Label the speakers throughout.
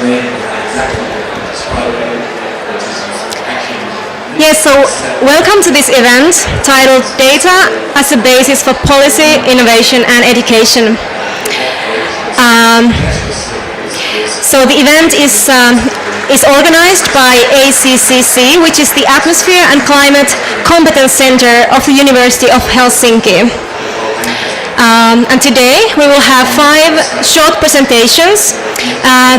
Speaker 1: Yes, so welcome to this event titled Data as a Basis for Policy, Innovation and Education. So the event is organized by ACCC, which is the Atmosphere and Climate Competence Center of the University of Helsinki. And today we will have 5 short presentations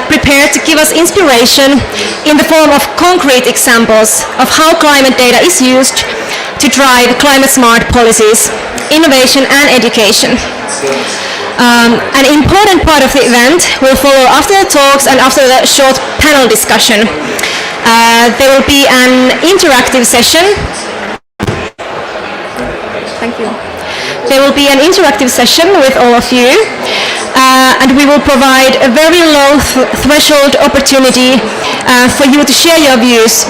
Speaker 1: prepared to give us inspiration in the form of concrete examples of how climate data is used to drive climate-smart policies, innovation and education. An important part of the event will follow after the talks and after the short panel discussion. There will be an interactive session. Thank you. There will be an interactive session with all of you, and we will provide a very low threshold opportunity for you to share your views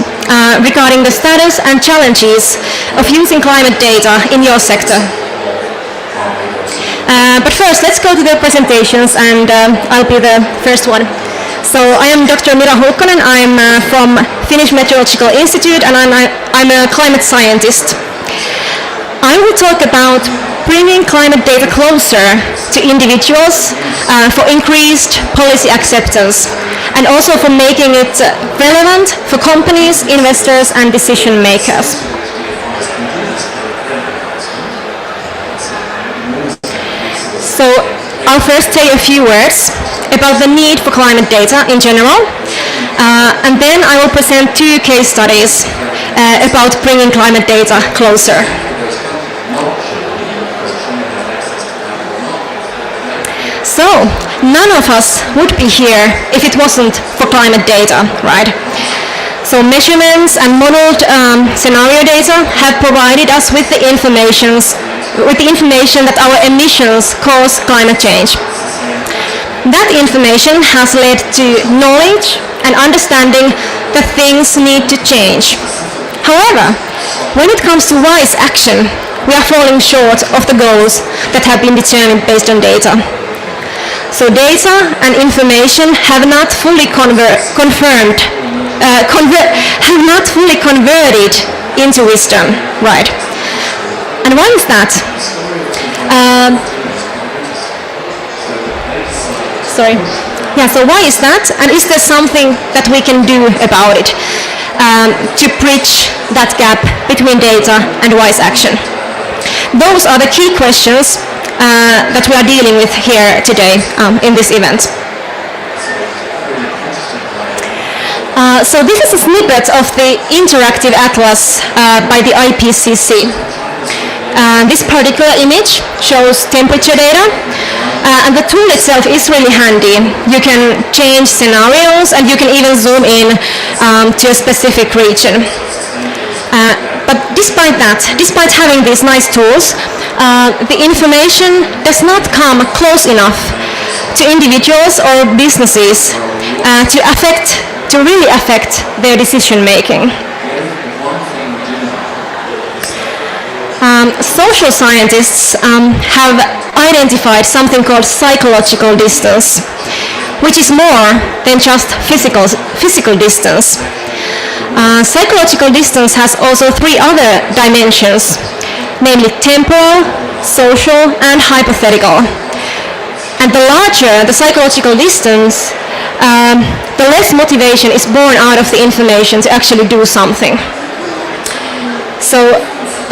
Speaker 1: regarding the status and challenges of using climate data in your sector. But first, let's go to the presentations, and I'll be the first one. So I am Dr. Mira Hulkkonen. I'm from Finnish Meteorological Institute, and I'm a climate scientist. I will talk about bringing climate data closer to individuals for increased policy acceptance, and also for making it relevant for companies, investors, and decision makers. So I'll first say a few words about the need for climate data in general, and then I will present 2 case studies about bringing climate data closer. So, none of us would be here if it wasn't for climate data, right? So measurements and modeled scenario data have provided us with the information that our emissions cause climate change. That information has led to knowledge and understanding that things need to change. However, when it comes to wise action, we are falling short of the goals that have been determined based on data. So data and information have not fully converted into wisdom, right? And why is that? So why is that? And is there something that we can do about it to bridge that gap between data and wise action? Those are the key questions that we are dealing with here today in this event. So this is a snippet of the interactive atlas by the IPCC. This particular image shows temperature data, and the tool itself is really handy. You can change scenarios, and you can even zoom in to a specific region. But despite having these nice tools, the information does not come close enough to individuals or businesses to really affect their decision making. Social scientists have identified something called psychological distance, which is more than just physical distance. Psychological distance has also 3 other dimensions, namely temporal, social, and hypothetical. And the larger the psychological distance, the less motivation is born out of the information to actually do something. So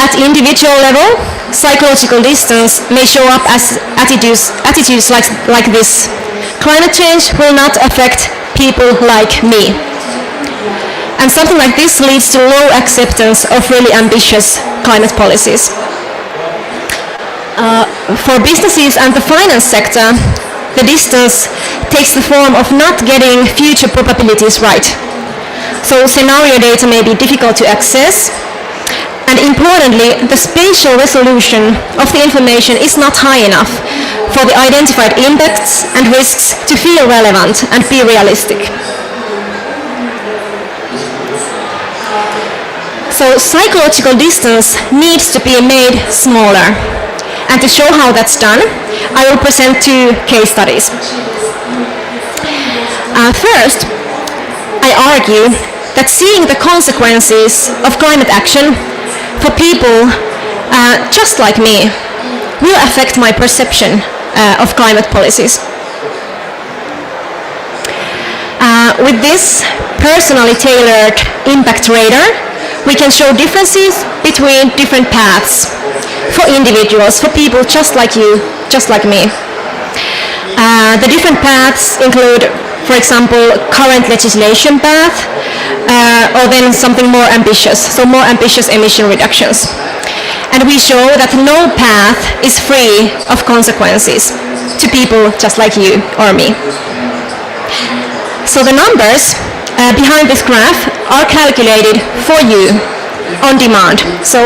Speaker 1: at individual level, psychological distance may show up as attitudes like this. Climate change will not affect people like me. And something like this leads to low acceptance of really ambitious climate policies. For businesses and the finance sector, the distance takes the form of not getting future probabilities right. So scenario data may be difficult to access, and importantly, the spatial resolution of the information is not high enough for the identified impacts and risks to feel relevant and be realistic. So psychological distance needs to be made smaller. And to show how that's done, I will present 2 case studies. First, I argue that seeing the consequences of climate action for people just like me will affect my perception of climate policies. With this personally tailored impact radar, we can show differences between different paths for individuals, for people just like you, just like me. The different paths include, for example, current legislation path, or then something more ambitious, so more ambitious emission reductions. And we show that no path is free of consequences to people just like you or me. So the numbers behind this graph are calculated for you on demand. So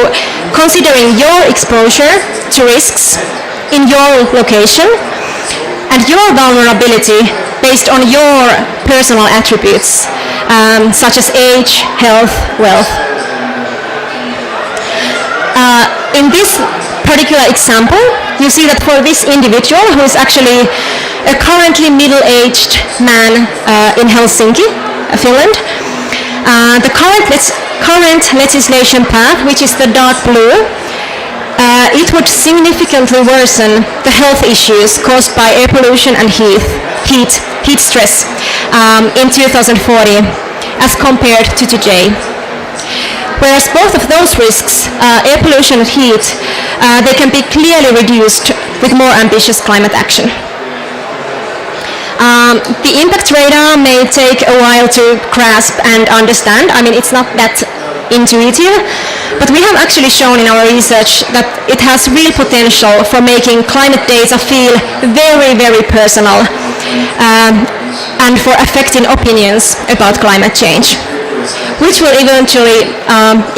Speaker 1: considering your exposure to risks in your location and your vulnerability based on your personal attributes, such as age, health, wealth. In this particular example, you see that for this individual, who is actually a currently middle-aged man in Helsinki, Finland, the current legislation path, which is the dark blue, it would significantly worsen the health issues caused by air pollution and heat stress in 2040 as compared to today. Whereas both of those risks, air pollution and heat, they can be clearly reduced with more ambitious climate action. The impact radar may take a while to grasp and understand. I mean, it's not that intuitive, but we have actually shown in our research that it has real potential for making climate data feel very, very personal and for affecting opinions about climate change, which will eventually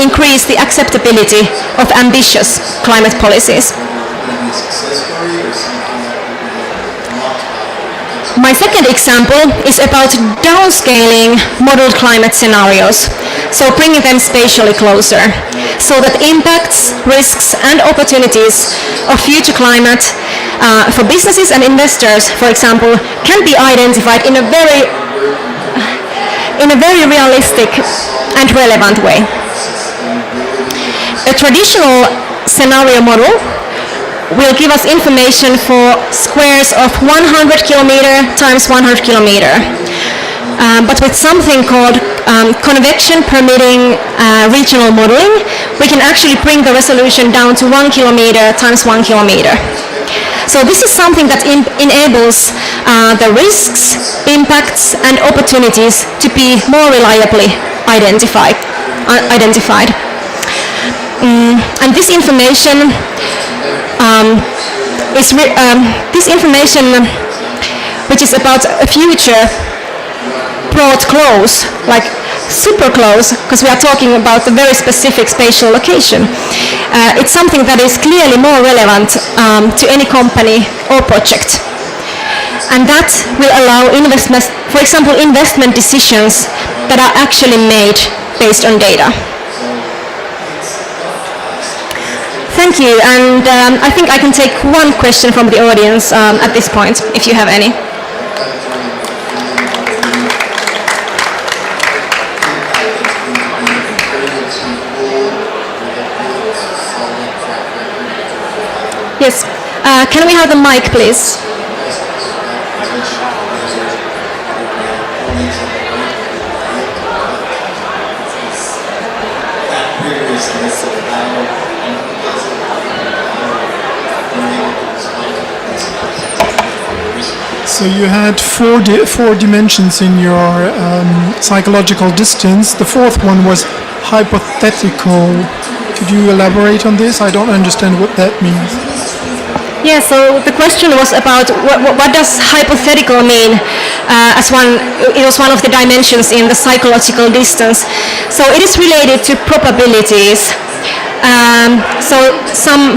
Speaker 1: increase the acceptability of ambitious climate policies. My second example is about downscaling modeled climate scenarios, so bringing them spatially closer, so that impacts, risks and opportunities of future climate for businesses and investors, for example, can be identified in a very realistic and relevant way. A traditional scenario model will give us information for squares of 100 kilometer times 100 kilometer. But with something called convection permitting regional modeling, we can actually bring the resolution down to 1 kilometer times 1 kilometer. So this is something that enables the risks, impacts and opportunities to be more reliably identified. And this information which is about a future brought close, like super close, because we are talking about a very specific spatial location. It's something that is clearly more relevant to any company or project. And that will allow investment, for example, investment decisions that are actually made based on data. Thank you, and I think I can take one question from the audience at this point, if you have any. Yes, can we have the mic, please?
Speaker 2: So you had four dimensions in your psychological distance. The fourth one was hypothetical. Could you elaborate on this? I don't understand what that means.
Speaker 1: Yeah, so the question was about what does hypothetical mean? It was one of the dimensions in the psychological distance. So it is related to probabilities. So some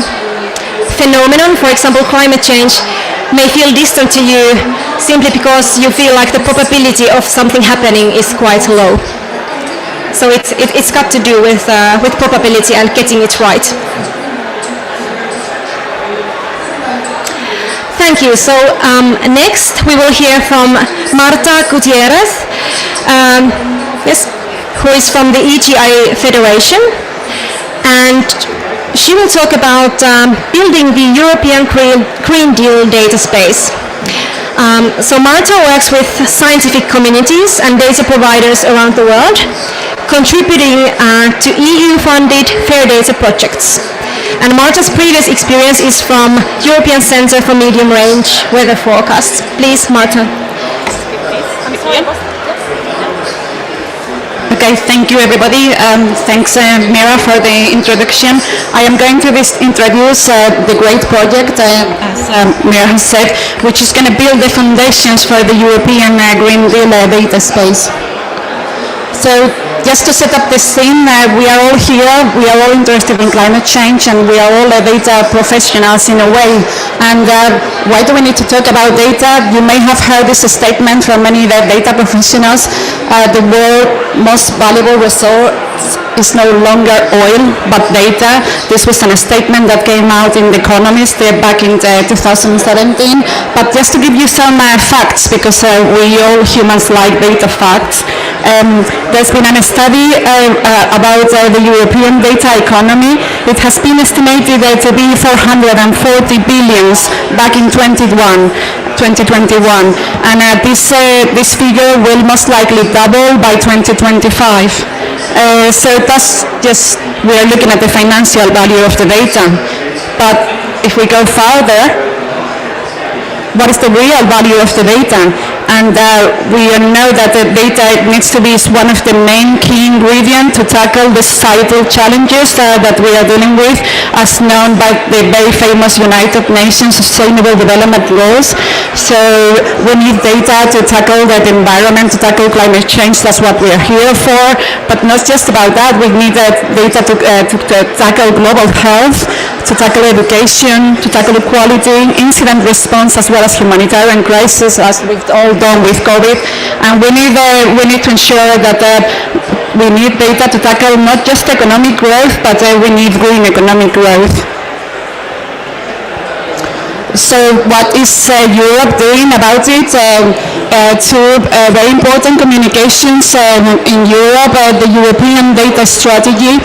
Speaker 1: phenomenon, for example, climate change, may feel distant to you simply because you feel like the probability of something happening is quite low. So it's got to do with probability and getting it right. Thank you. So next we will hear from Marta Gutiérrez, yes, who is from the EGI Federation, and she will talk about building the European Green Deal data space. So Marta works with scientific communities and data providers around the world, contributing to EU-funded fair data projects. And Marta's previous experience is from European Centre for Medium Range Weather Forecasts. Please, Marta.
Speaker 3: Okay, thank you everybody. Thanks Mira for the introduction. I am going to introduce the great project, as Mira has said, which is going to build the foundations for the European Green Deal data space. So just to set up the scene, we are all here, we are all interested in climate change, and we are all data professionals in a way. And why do we need to talk about data? You may have heard this statement from many data professionals. The world's most valuable resource is no longer oil, but data. This was a statement that came out in The Economist back in 2017. But just to give you some facts, because we all humans like data facts, there's been a study about the European data economy. It has been estimated to be 440 billions back in 2021, and this figure will most likely double by 2025. So that's just, we are looking at the financial value of the data. But if we go further, what is the real value of the data? And we know that the data needs to be one of the main key ingredients to tackle the societal challenges that we are dealing with, as known by the very famous United Nations Sustainable Development Goals. So we need data to tackle the environment, to tackle climate change. That's what we are here for. But not just about that. We need data to tackle global health, to tackle education, to tackle equality, incident response, as well as humanitarian crisis, as we've all done with COVID. And we need to ensure that we need data to tackle not just economic growth, but we need green economic growth. So what is Europe doing about it? Two very important communications in Europe. The European Data Strategy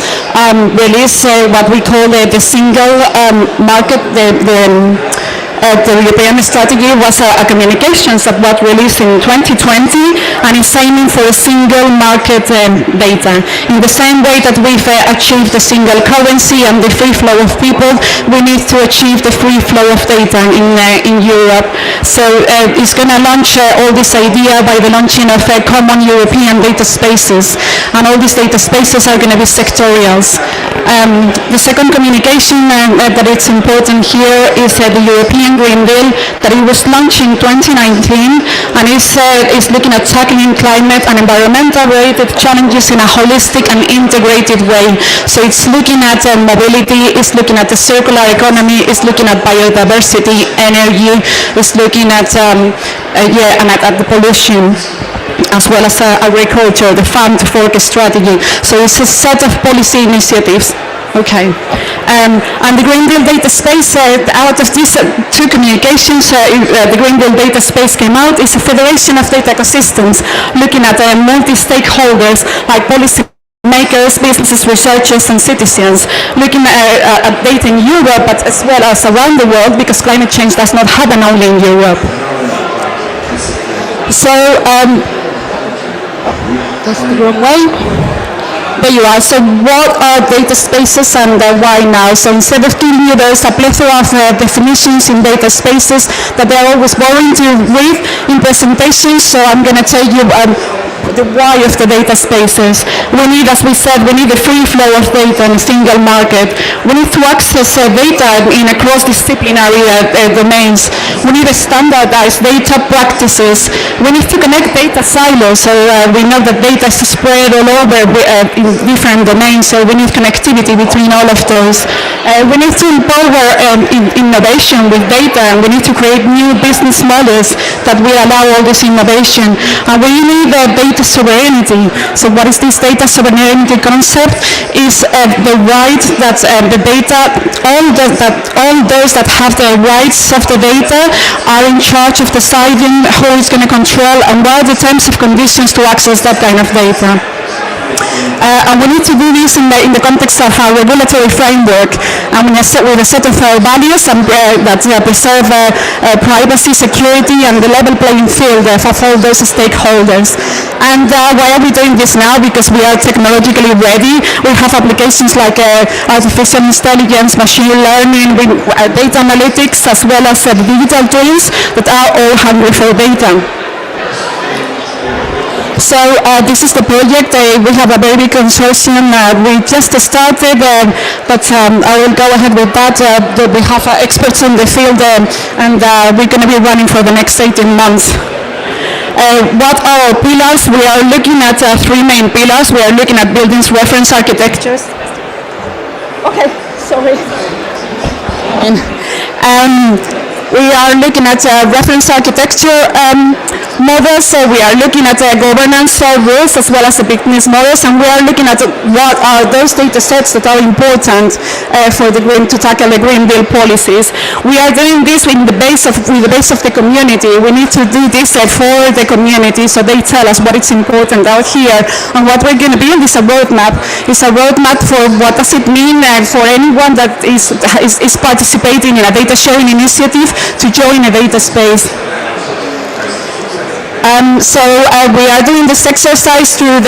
Speaker 3: released what we call the single market. The European strategy was a communications that was released in 2020, and is aiming for a single market data. In the same way that we've achieved the single currency and the free flow of people, we need to achieve the free flow of data in Europe. So it's going to launch all this idea by the launching of common European data spaces, and all these data spaces are going to be sectorials. The second communication that it's important here is the European Green Deal that it was launched in 2019, and is looking at tackling climate and environmental related challenges in a holistic and integrated way. So it's looking at mobility, it's looking at the circular economy, it's looking at biodiversity, energy, it's looking at and at the pollution, as well as agriculture, the farm to fork strategy. So it's a set of policy initiatives. Okay, and the Green Deal data space, out of these two communications, the Green Deal data space came out. It's a federation of data ecosystems looking at multi-stakeholders like policy makers, businesses, researchers, and citizens, looking at data in Europe, but as well as around the world, because climate change does not happen only in Europe. So, that's the wrong way. There you are. So what are data spaces and why now? So instead of giving you those a plethora of definitions in data spaces that they're always boring to read in presentations, so I'm going to tell you the why of the data spaces. We need, as we said, we need a free flow of data in a single market. We need to access data in a cross-disciplinary domains. We need a standardized data practices. We need to connect data silos, so we know that data is spread all over in different domains, so we need connectivity between all of those. We need to empower innovation with data, and we need to create new business models that will allow all this innovation. And we need data sovereignty. So what is this data sovereignty concept? Is the right that the data, all those that have the rights of the data are in charge of deciding who is going to control and what are the terms and conditions to access that kind of data. And we need to do this in the context of our regulatory framework, and with a set of values and, that preserve privacy, security, and the level playing field of all those stakeholders. And why are we doing this now? Because we are technologically ready. We have applications like artificial intelligence, machine learning, data analytics, as well as digital twins that are all hungry for data. So this is the project. We have a very big consortium. We just started, but I will go ahead with that. We have experts in the field, and we're going to be running for the next 18 months. What are our pillars? We are looking at three main pillars. We are looking at buildings reference architectures. Okay, sorry. We are looking at reference architecture models, we are looking at governance rules as well as the business models, and we are looking at what are those data sets that are important for to tackle the Green Deal policies. We are doing this with the base of the community. We need to do this for the community, so they tell us what is important out here, and what we're going to build is a roadmap. It's a roadmap for what does it mean for anyone that is participating in a data sharing initiative to join a data space. So we are doing this exercise through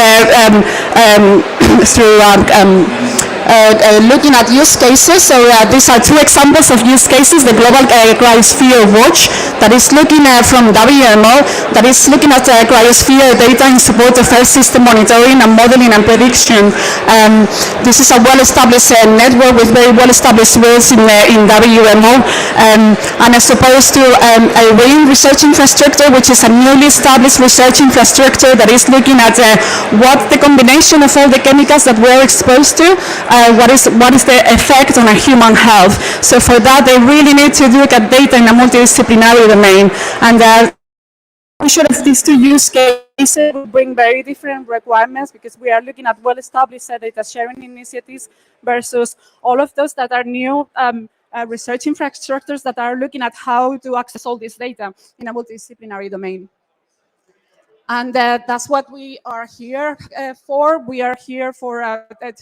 Speaker 3: looking at use cases. So these are two examples of use cases. The Global Cryosphere Watch that is looking from WMO, that is looking at cryosphere data in support of Earth system monitoring and modeling and prediction. This is a well-established network with very well-established rules in WMO, and as opposed to a RIN research infrastructure, which is a newly established research infrastructure that is looking at what the combination of all the chemicals that we're exposed to, what is the effect on a human health. So for that, they really need to look at data in a multidisciplinary domain. And we should have these two use cases will bring very different requirements, because we are looking at well-established data sharing initiatives versus all of those that are new research infrastructures that are looking at how to access all this data in a multidisciplinary domain. And that's what we are here for. We are here for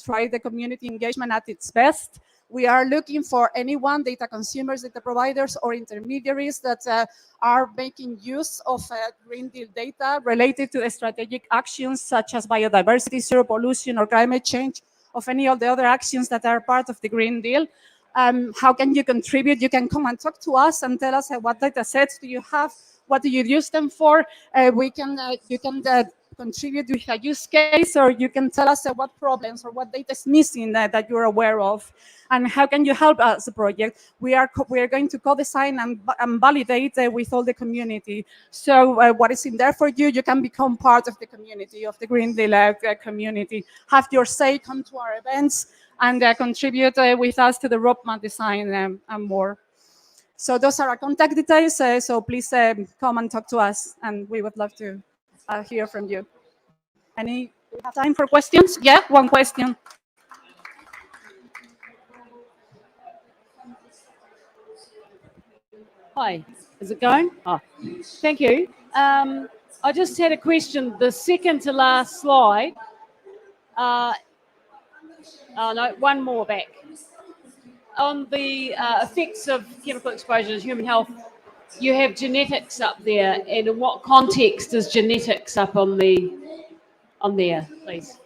Speaker 3: try the community engagement at its best. We are looking for anyone, data consumers, data providers, or intermediaries that are making use of Green Deal data related to strategic actions such as biodiversity, zero pollution, or climate change, of any of the other actions that are part of the Green Deal. How can you contribute? You can come and talk to us and tell us what data sets do you have, what do you use them for? You can contribute with a use case, or you can tell us what problems or what data is missing that you're aware of, and how can you help us, the project? We are going to co-design and validate with all the community. So what is in there for you? You can become part of the community, of the Green Deal community. Have your say, come to our events, and contribute with us to the roadmap design and more. So those are our contact details, so please come and talk to us, and we would love to hear from you. Do we have time for questions? Yeah, one question.
Speaker 4: Hi, is it going? Oh, thank you. I just had a question. The second to last slide. Oh no, one more back. On the effects of chemical exposure to human health, you have genetics up there, and in what context is genetics up on there, please?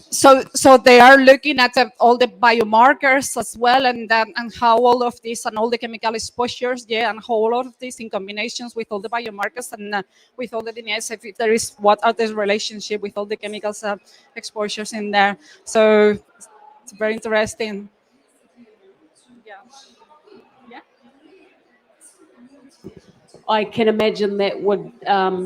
Speaker 3: So they are looking at all the biomarkers as well, and how all of this and all the chemical exposures, yeah, and how all of this in combinations with all the biomarkers and with all the DNAs, if there is, what are the relationship with all the chemicals exposures in there. So it's very interesting.
Speaker 4: I can imagine that would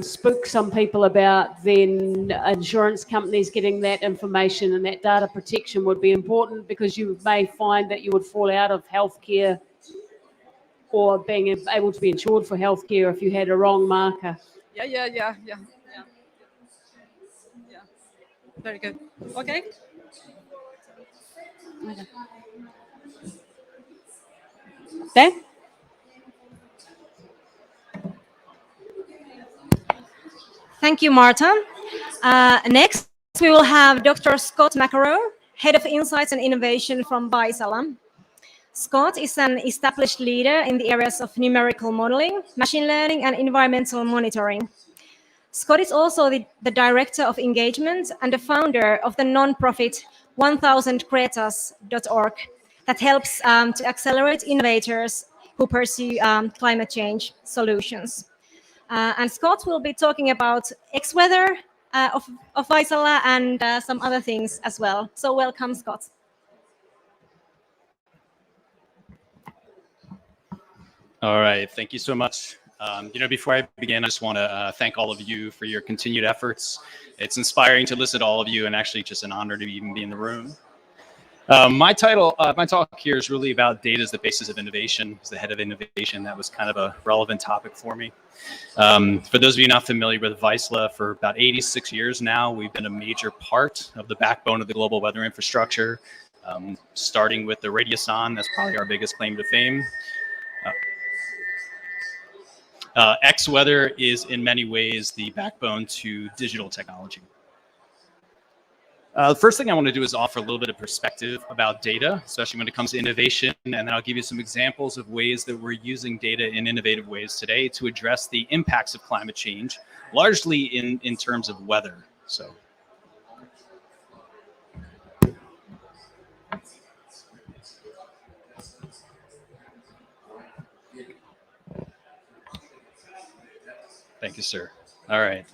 Speaker 4: spook some people about then insurance companies getting that information, and that data protection would be important, because you may find that you would fall out of healthcare or being able to be insured for healthcare if you had a wrong marker.
Speaker 3: Yeah. Very good. Okay.
Speaker 4: Dan?
Speaker 1: Thank you, Marta. Next, we will have Dr. Scott Mackaro, Head of Insights and Innovation from Vaisala. Scott is an established leader in the areas of numerical modeling, machine learning, and environmental monitoring. Scott is also the Director of Engagement and the founder of the non-profit 1000cretas.org that helps to accelerate innovators who pursue climate change solutions. And Scott will be talking about Xweather of Vaisala and some other things as well. So welcome, Scott.
Speaker 5: All right, thank you so much. Before I begin, I just want to thank all of you for your continued efforts. It's inspiring to listen to all of you, and actually just an honor to even be in the room. My talk here is really about data as the basis of innovation. As the head of innovation, that was kind of a relevant topic for me. For those of you not familiar with Vaisala, for about 86 years now, we've been a major part of the backbone of the global weather infrastructure, starting with the Radiosan. That's probably our biggest claim to fame. Xweather is in many ways the backbone to digital technology. The first thing I want to do is offer a little bit of perspective about data, especially when it comes to innovation, and then I'll give you some examples of ways that we're using data in innovative ways today to address the impacts of climate change, largely in terms of weather. So. Thank you, sir. All right.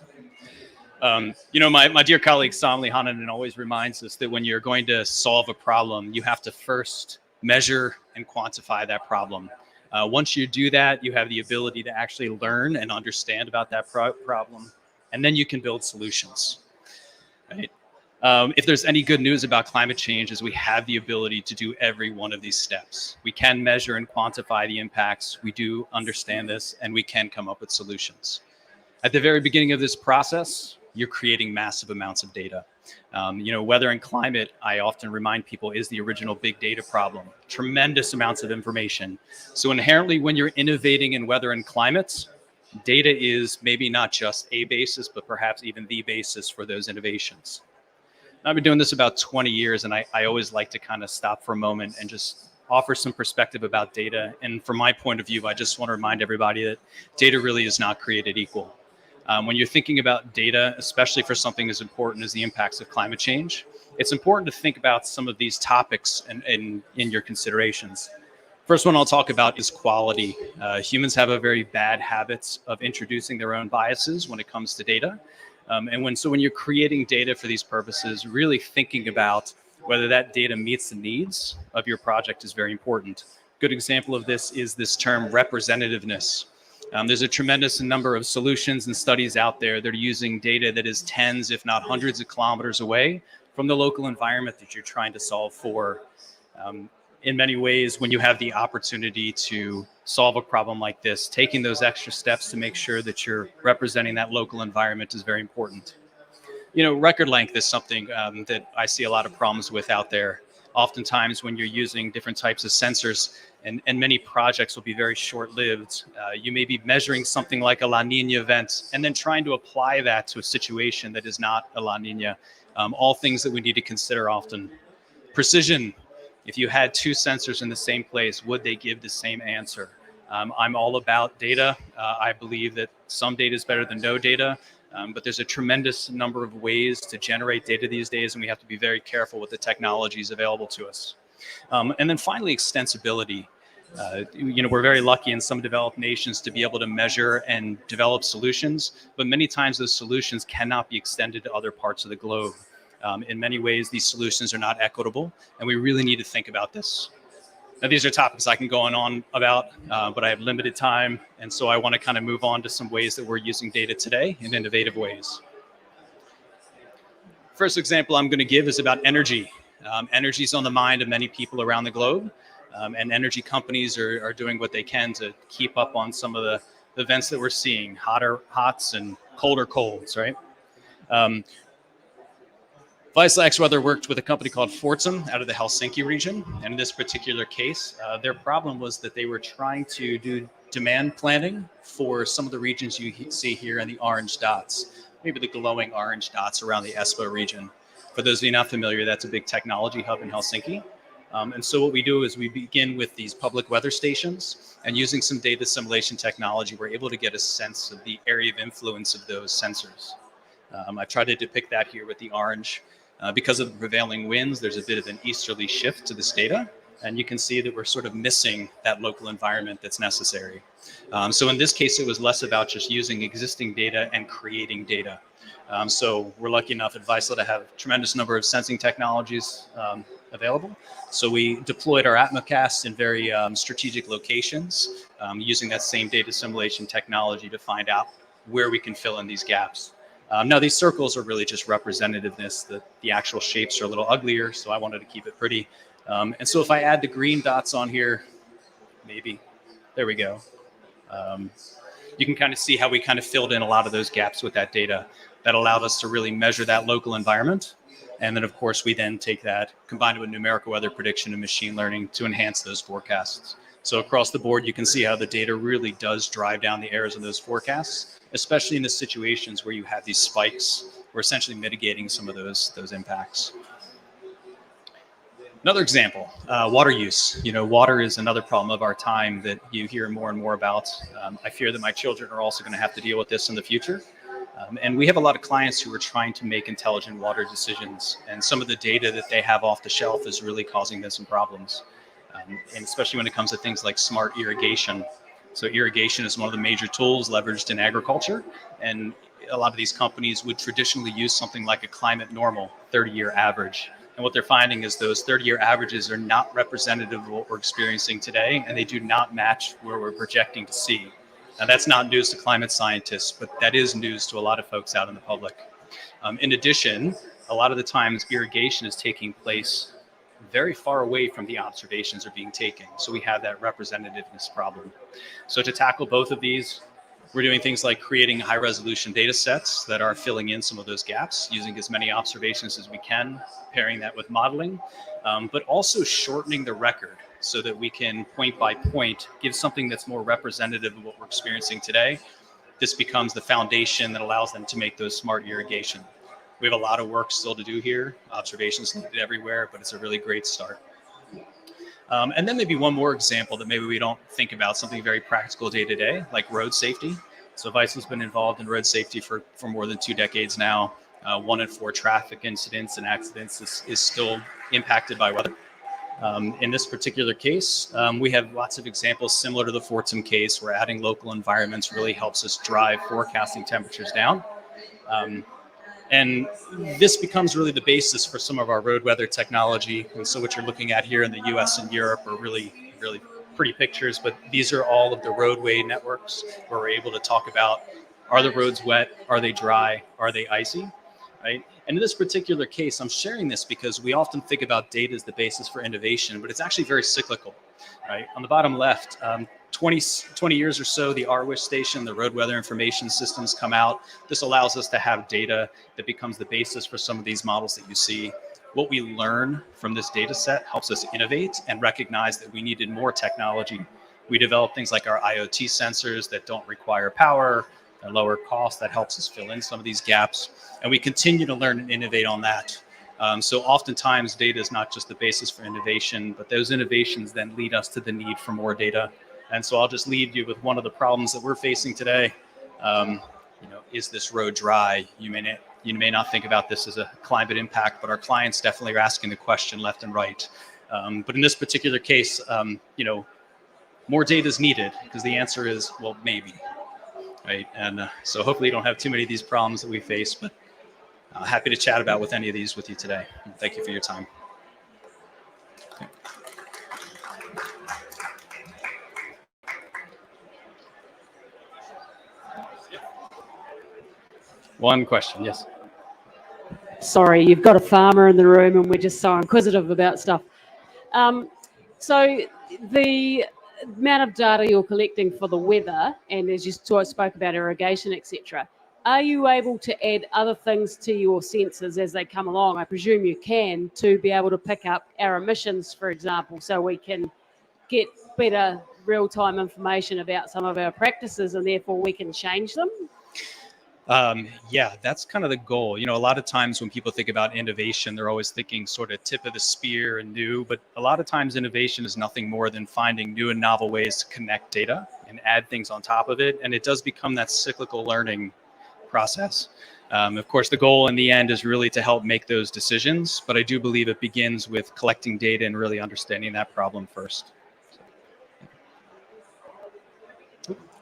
Speaker 5: My dear colleague Samli Hananen always reminds us that when you're going to solve a problem, you have to first measure and quantify that problem. Once you do that, you have the ability to actually learn and understand about that problem, and then you can build solutions. Right? If there's any good news about climate change, is we have the ability to do every one of these steps. We can measure and quantify the impacts. We do understand this, and we can come up with solutions. At the very beginning of this process, you're creating massive amounts of data. Weather and climate, I often remind people, is the original big data problem. Tremendous amounts of information. So inherently, when you're innovating in weather and climate, data is maybe not just a basis, but perhaps even the basis for those innovations. I've been doing this about 20 years, and I always like to kind of stop for a moment and just offer some perspective about data. And from my point of view, I just want to remind everybody that data really is not created equal. When you're thinking about data, especially for something as important as the impacts of climate change, it's important to think about some of these topics in your considerations. First one I'll talk about is quality. Humans have a very bad habit of introducing their own biases when it comes to data. So when you're creating data for these purposes, really thinking about whether that data meets the needs of your project is very important. Good example of this is this term representativeness. There's a tremendous number of solutions and studies out there that are using data that is tens, if not hundreds of kilometers away from the local environment that you're trying to solve for. In many ways, when you have the opportunity to solve a problem like this, taking those extra steps to make sure that you're representing that local environment is very important. Record length is something that I see a lot of problems with out there. Oftentimes when you're using different types of sensors, and many projects will be very short-lived, you may be measuring something like a La Nina event and then trying to apply that to a situation that is not a La Nina. All things that we need to consider often. Precision. If you had two sensors in the same place, would they give the same answer? I'm all about data. I believe that some data is better than no data, but there's a tremendous number of ways to generate data these days, and we have to be very careful with the technologies available to us. And then finally, extensibility. We're very lucky in some developed nations to be able to measure and develop solutions, but many times those solutions cannot be extended to other parts of the globe. In many ways, these solutions are not equitable, and we really need to think about this. Now, these are topics I can go on about, but I have limited time, and so I want to kind of move on to some ways that we're using data today in innovative ways. First example I'm going to give is about energy. Energy is on the mind of many people around the globe, and energy companies are doing what they can to keep up on some of the events that we're seeing, hotter hots and colder colds, right? Vaisala Xweather worked with a company called Fortum out of the Helsinki region. And in this particular case, their problem was that they were trying to do demand planning for some of the regions you see here in the orange dots, maybe the glowing orange dots around the Espoo region. For those of you not familiar, that's a big technology hub in Helsinki. And so what we do is we begin with these public weather stations, and using some data assimilation technology, we're able to get a sense of the area of influence of those sensors. I tried to depict that here with the orange. Because of the prevailing winds, there's a bit of an easterly shift to this data, and you can see that we're sort of missing that local environment that's necessary. So in this case, it was less about just using existing data and creating data. So we're lucky enough at Vaisala to have a tremendous number of sensing technologies available. So we deployed our Atmocasts in very strategic locations using that same data assimilation technology to find out where we can fill in these gaps. Now these circles are really just representativeness. The actual shapes are a little uglier, so I wanted to keep it pretty. And so if I add the green dots on here, maybe, there we go. You can kind of see how we kind of filled in a lot of those gaps with that data that allowed us to really measure that local environment. And then of course we then take that, combined with numerical weather prediction and machine learning to enhance those forecasts. So across the board, you can see how the data really does drive down the errors of those forecasts, especially in the situations where you have these spikes. We're essentially mitigating some of those impacts. Another example, water use. You know, water is another problem of our time that you hear more and more about. I fear that my children are also going to have to deal with this in the future. And we have a lot of clients who are trying to make intelligent water decisions, and some of the data that they have off the shelf is really causing them some problems. And especially when it comes to things like smart irrigation. So irrigation is one of the major tools leveraged in agriculture, and a lot of these companies would traditionally use something like a climate normal 30-year average. And what they're finding is those 30-year averages are not representative of what we're experiencing today, and they do not match where we're projecting to see. Now, that's not news to climate scientists, but that is news to a lot of folks out in the public. In addition, a lot of the times irrigation is taking place very far away from the observations are being taken. So we have that representativeness problem. So to tackle both of these, we're doing things like creating high resolution data sets that are filling in some of those gaps, using as many observations as we can, pairing that with modeling, but also shortening the record so that we can point by point give something that's more representative of what we're experiencing today. This becomes the foundation that allows them to make those smart irrigation. We have a lot of work still to do here. Observations needed everywhere, but it's a really great start. And then maybe one more example that maybe we don't think about, something very practical day to day, like road safety. So Vaisala's been involved in road safety for more than 2 decades now. 1 in 4 traffic incidents and accidents is still impacted by weather. In this particular case, we have lots of examples similar to the Fortum case, where adding local environments really helps us drive forecasting temperatures down. And this becomes really the basis for some of our road weather technology. And so what you're looking at here in the US and Europe are really, really pretty pictures, but these are all of the roadway networks where we're able to talk about, are the roads wet? Are they dry? Are they icy? Right? And in this particular case, I'm sharing this because we often think about data as the basis for innovation, but it's actually very cyclical. Right? On the bottom left, 20 years or so, the RWIS station, the road weather information systems come out. This allows us to have data that becomes the basis for some of these models that you see. What we learn from this data set helps us innovate and recognize that we needed more technology. We develop things like our IoT sensors that don't require power, at lower cost, that helps us fill in some of these gaps. And we continue to learn and innovate on that. So oftentimes data is not just the basis for innovation, but those innovations then lead us to the need for more data. And so I'll just leave you with one of the problems that we're facing today. Is this road dry? You may not think about this as a climate impact, but our clients definitely are asking the question left and right. But in this particular case, more data is needed, because the answer is, well, maybe. Right? And so hopefully you don't have too many of these problems that we face, but happy to chat about with any of these with you today. Thank you for your time. Okay. One question, yes.
Speaker 4: Sorry, you've got a farmer in the room and we're just so inquisitive about stuff. So the amount of data you're collecting for the weather, and as you spoke about irrigation, etc., are you able to add other things to your sensors as they come along? I presume you can, to be able to pick up our emissions, for example, so we can get better real-time information about some of our practices and therefore we can change them?
Speaker 5: Yeah, that's kind of the goal. A lot of times when people think about innovation, they're always thinking sort of tip of the spear and new, but a lot of times innovation is nothing more than finding new and novel ways to connect data and add things on top of it. And it does become that cyclical learning process. Of course, the goal in the end is really to help make those decisions, but I do believe it begins with collecting data and really understanding that problem first.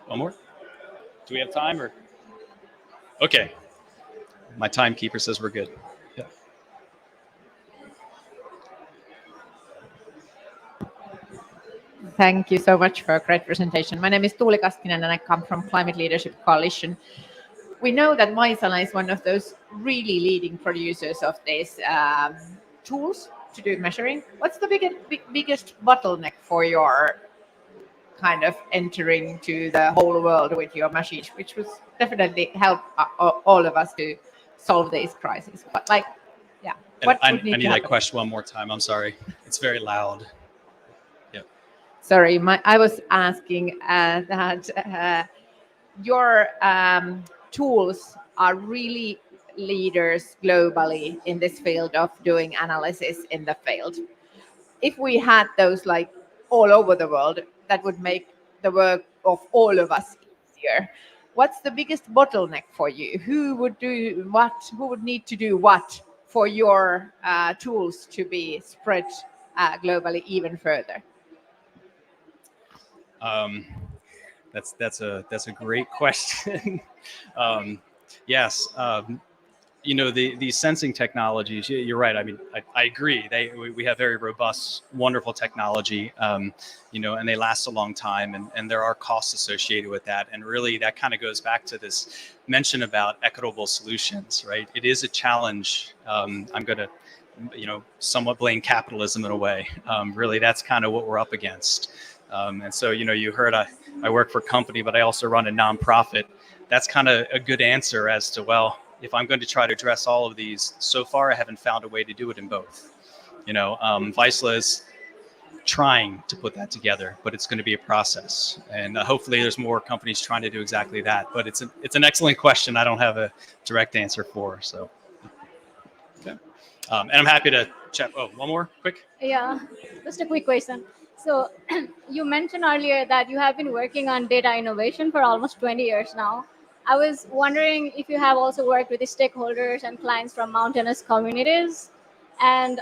Speaker 5: One more? Do we have time or? Okay. My timekeeper says we're good. Yeah.
Speaker 6: Thank you so much for a great presentation. My name is Tuuli Kaskinen and I come from Climate Leadership Coalition. We know that Vaisala is one of those really leading producers of these tools to do measuring. What's the biggest bottleneck for your kind of entering to the whole world with your machines, which would definitely help all of us to solve these crises? But
Speaker 5: I need that question one more time. I'm sorry. It's very loud. Yeah.
Speaker 6: Sorry, I was asking that your tools are really leaders globally in this field of doing analysis in the field. If we had those like all over the world, that would make the work of all of us easier. What's the biggest bottleneck for you? Who would do what? Who would need to do what for your tools to be spread globally even further?
Speaker 5: That's a great question. Yes. These sensing technologies, you're right. I mean, I agree. We have very robust, wonderful technology, and they last a long time, and there are costs associated with that. And really, that kind of goes back to this mention about equitable solutions, right? It is a challenge. I'm going to, somewhat blame capitalism in a way. Really, that's kind of what we're up against. And so, you heard I work for a company, but I also run a nonprofit. That's kind of a good answer as to, well, if I'm going to try to address all of these, so far I haven't found a way to do it in both. Vaisala is trying to put that together, but it's going to be a process. And hopefully there's more companies trying to do exactly that. But it's an excellent question. I don't have a direct answer for. So, okay. And I'm happy to chat. Oh, one more quick.
Speaker 7: Yeah, just a quick question. So you mentioned earlier that you have been working on data innovation for almost 20 years now. I was wondering if you have also worked with the stakeholders and clients from mountainous communities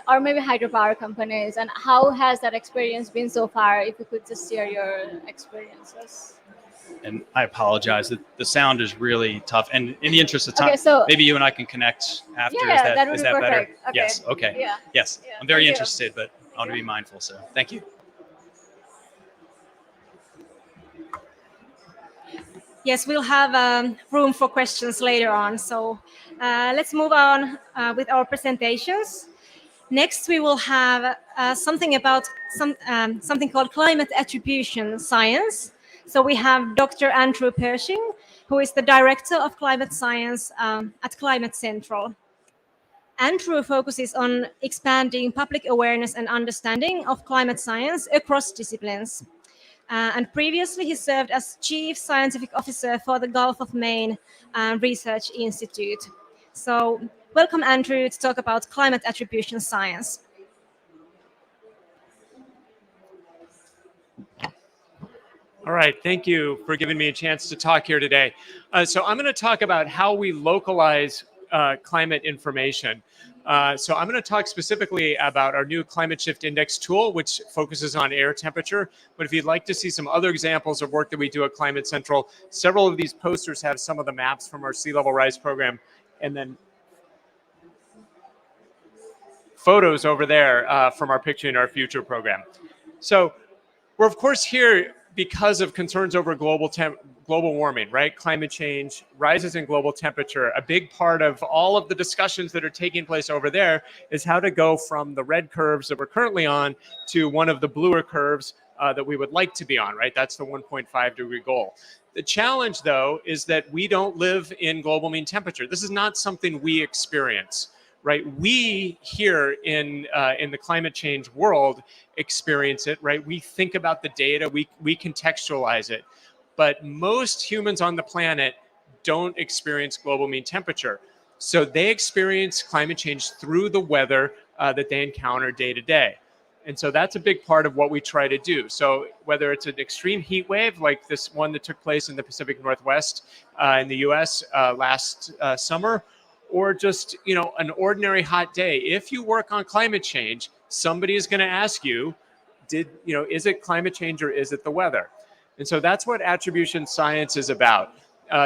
Speaker 7: or maybe hydropower companies, and how has that experience been so far? If you could just share your experiences.
Speaker 5: And I apologize. The sound is really tough. And in the interest of time,
Speaker 7: okay, so,
Speaker 5: maybe you and I can connect after.
Speaker 7: Yeah, that would
Speaker 5: is
Speaker 7: be
Speaker 5: that better?
Speaker 7: perfect. Okay.
Speaker 5: Yes. Okay.
Speaker 7: Yeah.
Speaker 5: Yes.
Speaker 7: Yeah,
Speaker 5: I'm very
Speaker 7: thank you.
Speaker 5: interested, but I want to be mindful. So thank you.
Speaker 1: Yes, we'll have room for questions later on. So let's move on with our presentations. Next, we will have something about something called climate attribution science. So we have Dr. Andrew Pershing, who is the Director of Climate Science at Climate Central. Andrew focuses on expanding public awareness and understanding of climate science across disciplines. And previously, he served as Chief Scientific Officer for the Gulf of Maine Research Institute. So welcome, Andrew, to talk about climate attribution science.
Speaker 8: All right, thank you for giving me a chance to talk here today. So I'm going to talk about how we localize climate information. So I'm going to talk specifically about our new Climate Shift Index tool, which focuses on air temperature. But if you'd like to see some other examples of work that we do at Climate Central, several of these posters have some of the maps from our sea level rise program, and then photos over there from our Picturing Our Future program. So we're of course here because of concerns over global warming, right? Climate change, rises in global temperature. A big part of all of the discussions that are taking place over there is how to go from the red curves that we're currently on to one of the bluer curves that we would like to be on, right? That's the 1.5 degree goal. The challenge, though, is that we don't live in global mean temperature. This is not something we experience, right? We here in the climate change world experience it, right? We think about the data, we contextualize it, but most humans on the planet don't experience global mean temperature. So they experience climate change through the weather that they encounter day to day. And so that's a big part of what we try to do. So whether it's an extreme heat wave like this one that took place in the Pacific Northwest in the US last summer, or just an ordinary hot day, if you work on climate change, somebody is going to ask you, is it climate change or is it the weather? And so that's what attribution science is about.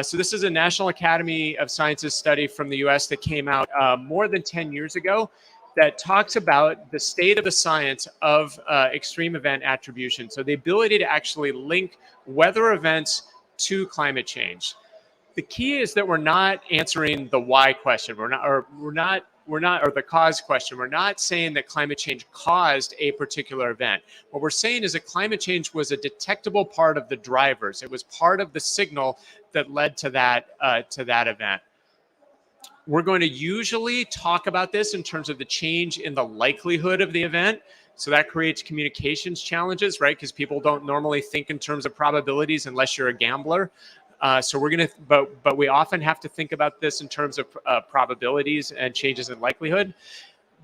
Speaker 8: So this is a National Academy of Sciences study from the US that came out more than 10 years ago that talks about the state of the science of extreme event attribution. So the ability to actually link weather events to climate change. The key is that we're not answering the why question. We're not, or the cause question. We're not saying that climate change caused a particular event. What we're saying is that climate change was a detectable part of the drivers. It was part of the signal that led to that event. We're going to usually talk about this in terms of the change in the likelihood of the event. So that creates communications challenges, right? Because people don't normally think in terms of probabilities unless you're a gambler. So we're going to, but we often have to think about this in terms of probabilities and changes in likelihood.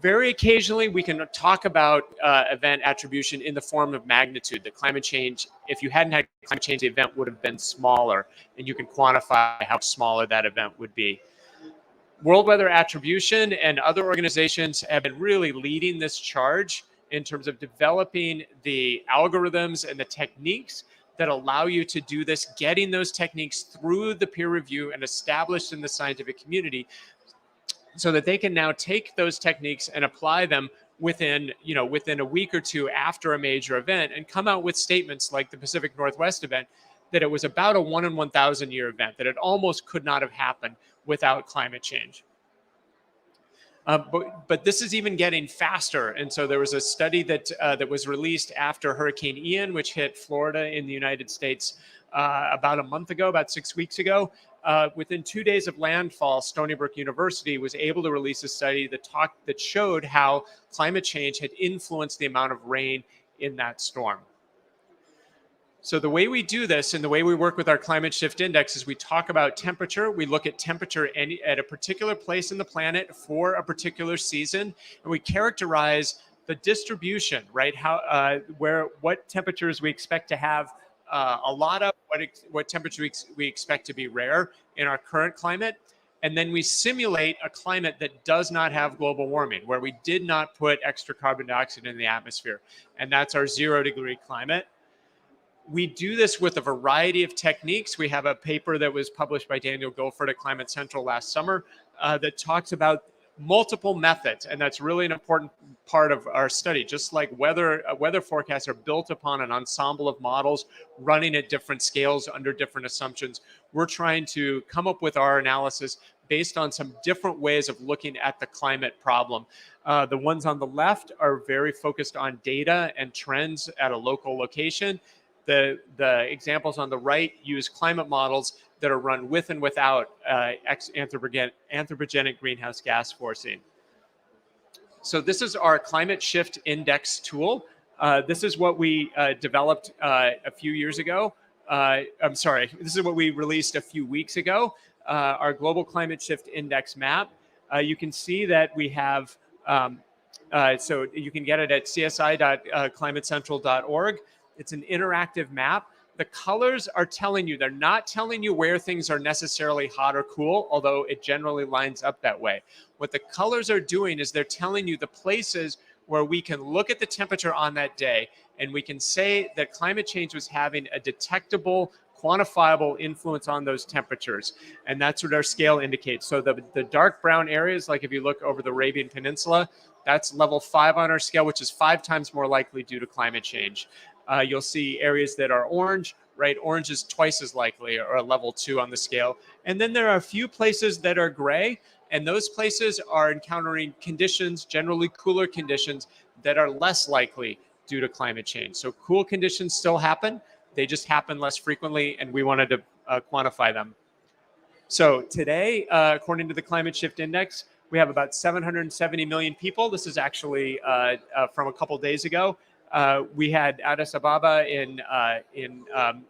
Speaker 8: Very occasionally, we can talk about event attribution in the form of magnitude. That climate change, if you hadn't had climate change, the event would have been smaller, and you can quantify how smaller that event would be. World Weather Attribution and other organizations have been really leading this charge in terms of developing the algorithms and the techniques that allow you to do this, getting those techniques through the peer review and established in the scientific community so that they can now take those techniques and apply them within a week or two after a major event and come out with statements like the Pacific Northwest event, that it was about a 1 in 1,000 year event, that it almost could not have happened without climate change. But this is even getting faster. And so there was a study that was released after Hurricane Ian, which hit Florida in the United States about a month ago, about 6 weeks ago. Within 2 days of landfall, Stony Brook University was able to release a study that showed how climate change had influenced the amount of rain in that storm. So the way we do this and the way we work with our climate shift index is we talk about temperature. We look at temperature at a particular place in the planet for a particular season, and we characterize the distribution, right? What temperatures we expect to have a lot of, what temperature we expect to be rare in our current climate. And then we simulate a climate that does not have global warming, where we did not put extra carbon dioxide in the atmosphere. And that's our 0 degree climate. We do this with a variety of techniques. We have a paper that was published by Daniel Guilford at Climate Central last summer that talks about multiple methods, and that's really an important part of our study. Just like weather forecasts are built upon an ensemble of models running at different scales under different assumptions, we're trying to come up with our analysis based on some different ways of looking at the climate problem. The ones on the left are very focused on data and trends at a local location. The examples on the right use climate models that are run with and without anthropogenic greenhouse gas forcing. So this is our climate shift index tool. This is what we developed a few years ago. This is what we released a few weeks ago, our global climate shift index map. You can see that we have, so you can get it at csi.climatecentral.org. It's an interactive map. The colors are telling you, they're not telling you where things are necessarily hot or cool, although it generally lines up that way. What the colors are doing is they're telling you the places where we can look at the temperature on that day and we can say that climate change was having a detectable, quantifiable influence on those temperatures. And that's what our scale indicates. So the dark brown areas, like if you look over the Arabian Peninsula, that's level 5 on our scale, which is 5 times more likely due to climate change. You'll see areas that are orange, right? Orange is twice as likely, or a level 2 on the scale. And then there are a few places that are gray, and those places are encountering conditions, generally cooler conditions, that are less likely due to climate change. So cool conditions still happen, they just happen less frequently, and we wanted to quantify them. So today, according to the Climate Shift Index, we have about 770 million people. This is actually from a couple days ago. We had Addis Ababa in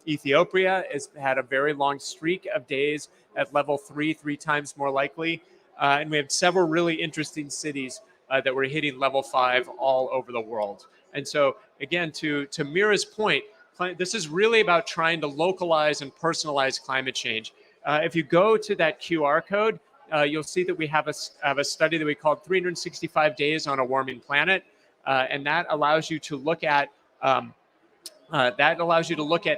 Speaker 8: Ethiopia has had a very long streak of days at level 3, 3 times more likely. And we have several really interesting cities that were hitting level 5 all over the world. And so again, to Mira's point, this is really about trying to localize and personalize climate change. If you go to that QR code, you'll see that we have a study that we called 365 Days on a Warming Planet. And that allows you to look at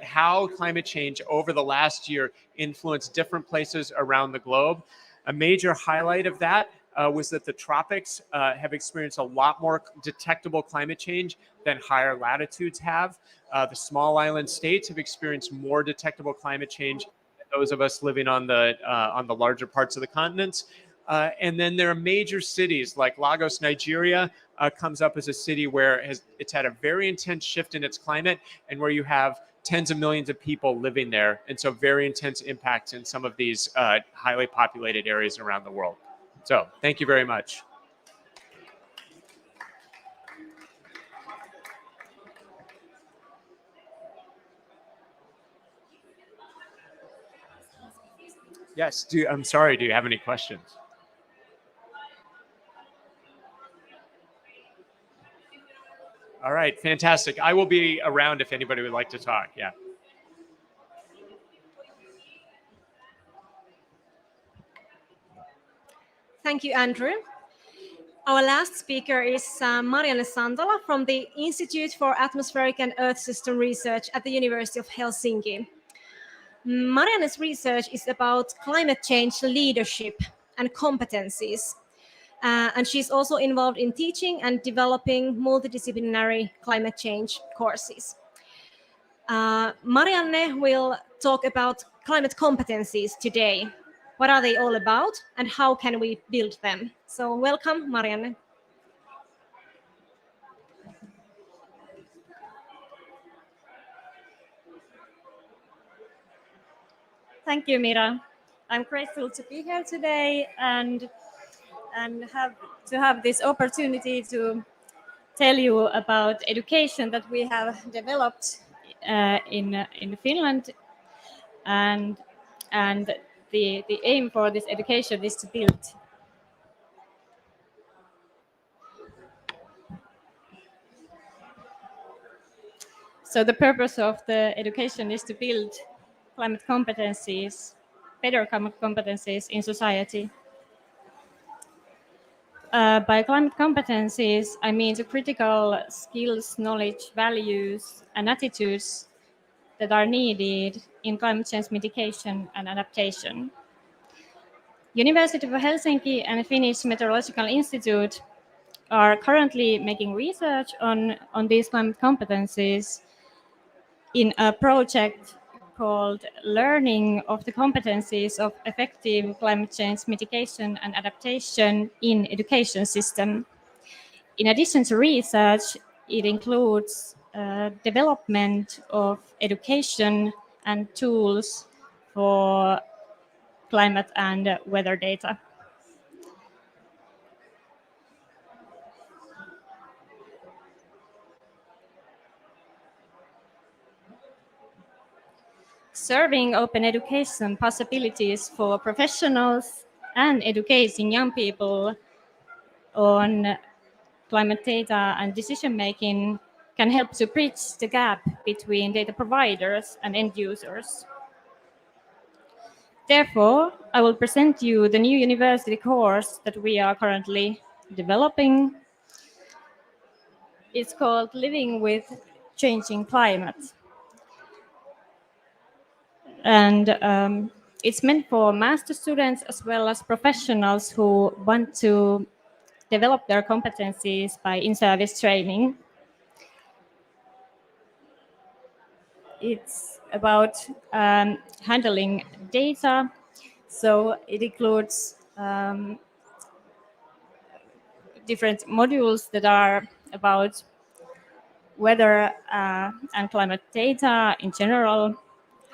Speaker 8: how climate change over the last year influenced different places around the globe. A major highlight of that was that the tropics have experienced a lot more detectable climate change than higher latitudes have. The small island states have experienced more detectable climate change than those of us living on the larger parts of the continents. And then there are major cities like Lagos, Nigeria, comes up as a city where it's had a very intense shift in its climate and where you have tens of millions of people living there. And so very intense impacts in some of these highly populated areas around the world. So thank you very much. Yes, I'm sorry, do you have any questions? All right, fantastic. I will be around if anybody would like to talk. Yeah.
Speaker 1: Thank you, Andrew. Our last speaker is Marianne Santala from the Institute for Atmospheric and Earth System Research at the University of Helsinki. Marianne's research is about climate change leadership and competencies. And she's also involved in teaching and developing multidisciplinary climate change courses. Marianne will talk about climate competencies today. What are they all about and how can we build them? So welcome, Marianne.
Speaker 9: Thank you, Mira. I'm grateful to be here today and have this opportunity to tell you about education that we have developed in Finland, and the aim for this education is to build. So the purpose of the education is to build climate competencies, better climate competencies in society. By climate competencies, I mean the critical skills, knowledge, values, and attitudes that are needed in climate change mitigation and adaptation. University of Helsinki and Finnish Meteorological Institute are currently making research on these climate competencies in a project called Learning of the Competencies of Effective Climate Change Mitigation and Adaptation in Education System. In addition to research, it includes development of education and tools for climate and weather data. Serving open education possibilities for professionals and educating young people on climate data and decision making can help to bridge the gap between data providers and end users. Therefore, I will present you the new university course that we are currently developing. It's called Living with Changing Climate. And it's meant for master students as well as professionals who want to develop their competencies by in-service training. It's about handling data, so it includes different modules that are about weather and climate data in general,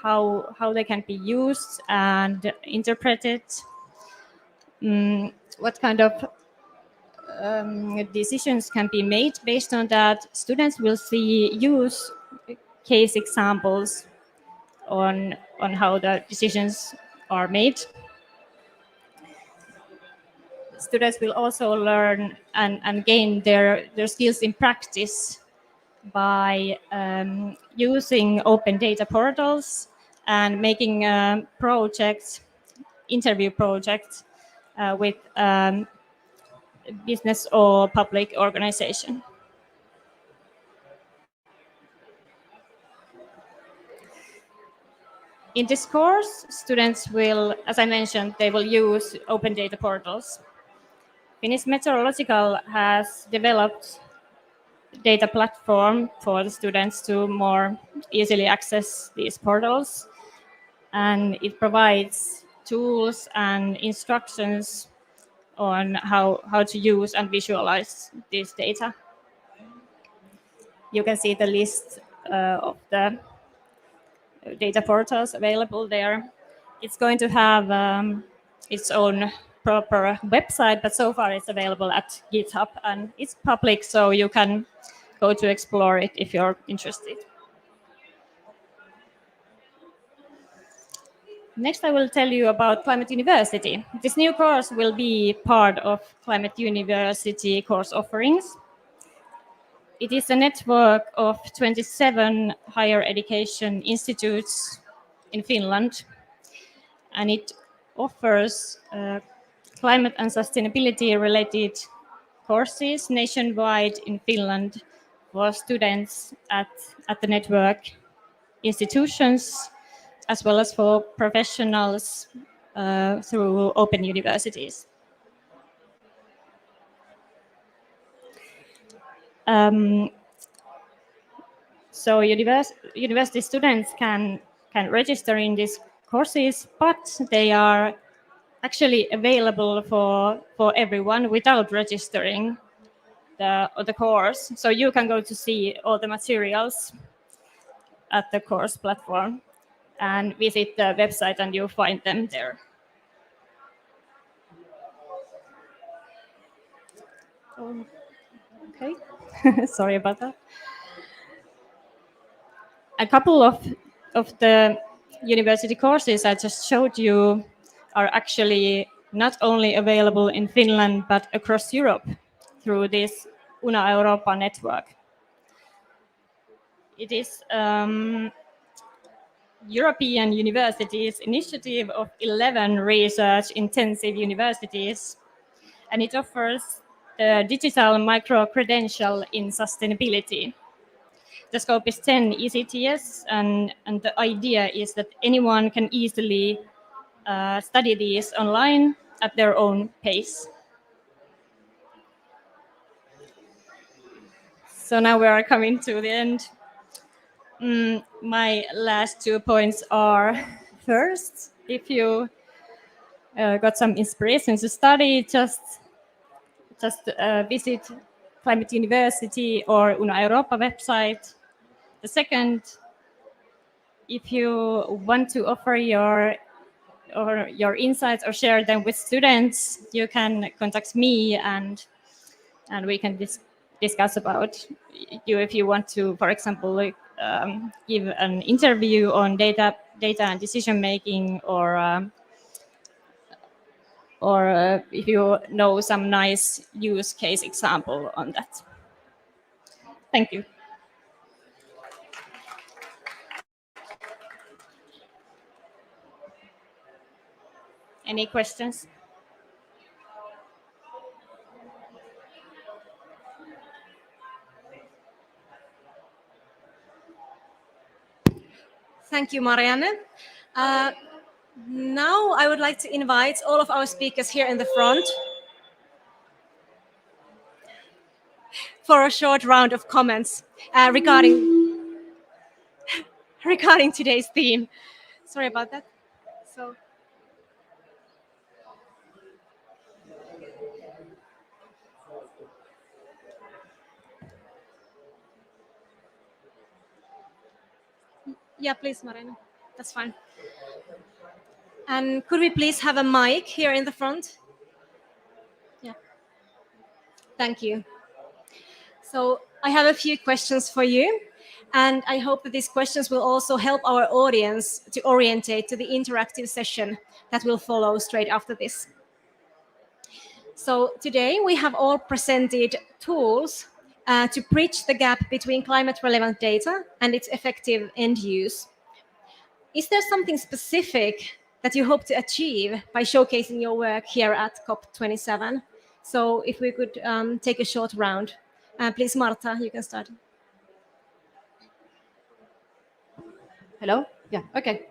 Speaker 9: how they can be used and interpreted, what kind of decisions can be made based on that. Students will use case examples on how the decisions are made. Students will also learn and gain their skills in practice by using open data portals and making projects, interview projects with business or public organization. In this course, students will, as I mentioned, they will use open data portals. Finnish Meteorological has developed data platform for the students to more easily access these portals, and it provides tools and instructions on how to use and visualize this data. You can see the list of the data portals available there. It's going to have its own proper website, but so far it's available at GitHub and it's public, so you can go to explore it if you're interested. Next, I will tell you about Climate University. This new course will be part of Climate University course offerings. It is a network of 27 higher education institutes in Finland, and it offers climate and sustainability related courses nationwide in Finland for students at the network institutions, as well as for professionals through open universities. So university students can register in these courses, but they are actually available for everyone without registering the course. So you can go to see all the materials at the course platform and visit the website and you'll find them there. Okay, sorry about that. A couple of the university courses I just showed you are actually not only available in Finland, but across Europe through this Una Europa network. It is European Universities initiative of 11 research-intensive universities, and it offers the digital micro-credential in sustainability. The scope is 10 ECTS, and the idea is that anyone can easily study these online at their own pace. So now we are coming to the end. My last 2 points are, first, if you got some inspiration to study, just visit Climate University or Una Europa website. The second, if you want to offer your insights or share them with students, you can contact me and we can discuss about you if you want to, for example, give an interview on data and decision making, or if you know some nice use case example on that. Thank you. Any questions?
Speaker 1: Thank you, Marianne. Now I would like to invite all of our speakers here in the front for a short round of comments regarding today's theme. Sorry about that. So. Yeah, please, Marianne. That's fine. And could we please have a mic here in the front? Yeah. Thank you. So I have a few questions for you, and I hope that these questions will also help our audience to orientate to the interactive session that will follow straight after this. So today we have all presented tools to bridge the gap between climate relevant data and its effective end use. Is there something specific that you hope to achieve by showcasing your work here at COP27? So if we could take a short round. Please, Marta, you can start.
Speaker 10: Hello? Yeah, okay.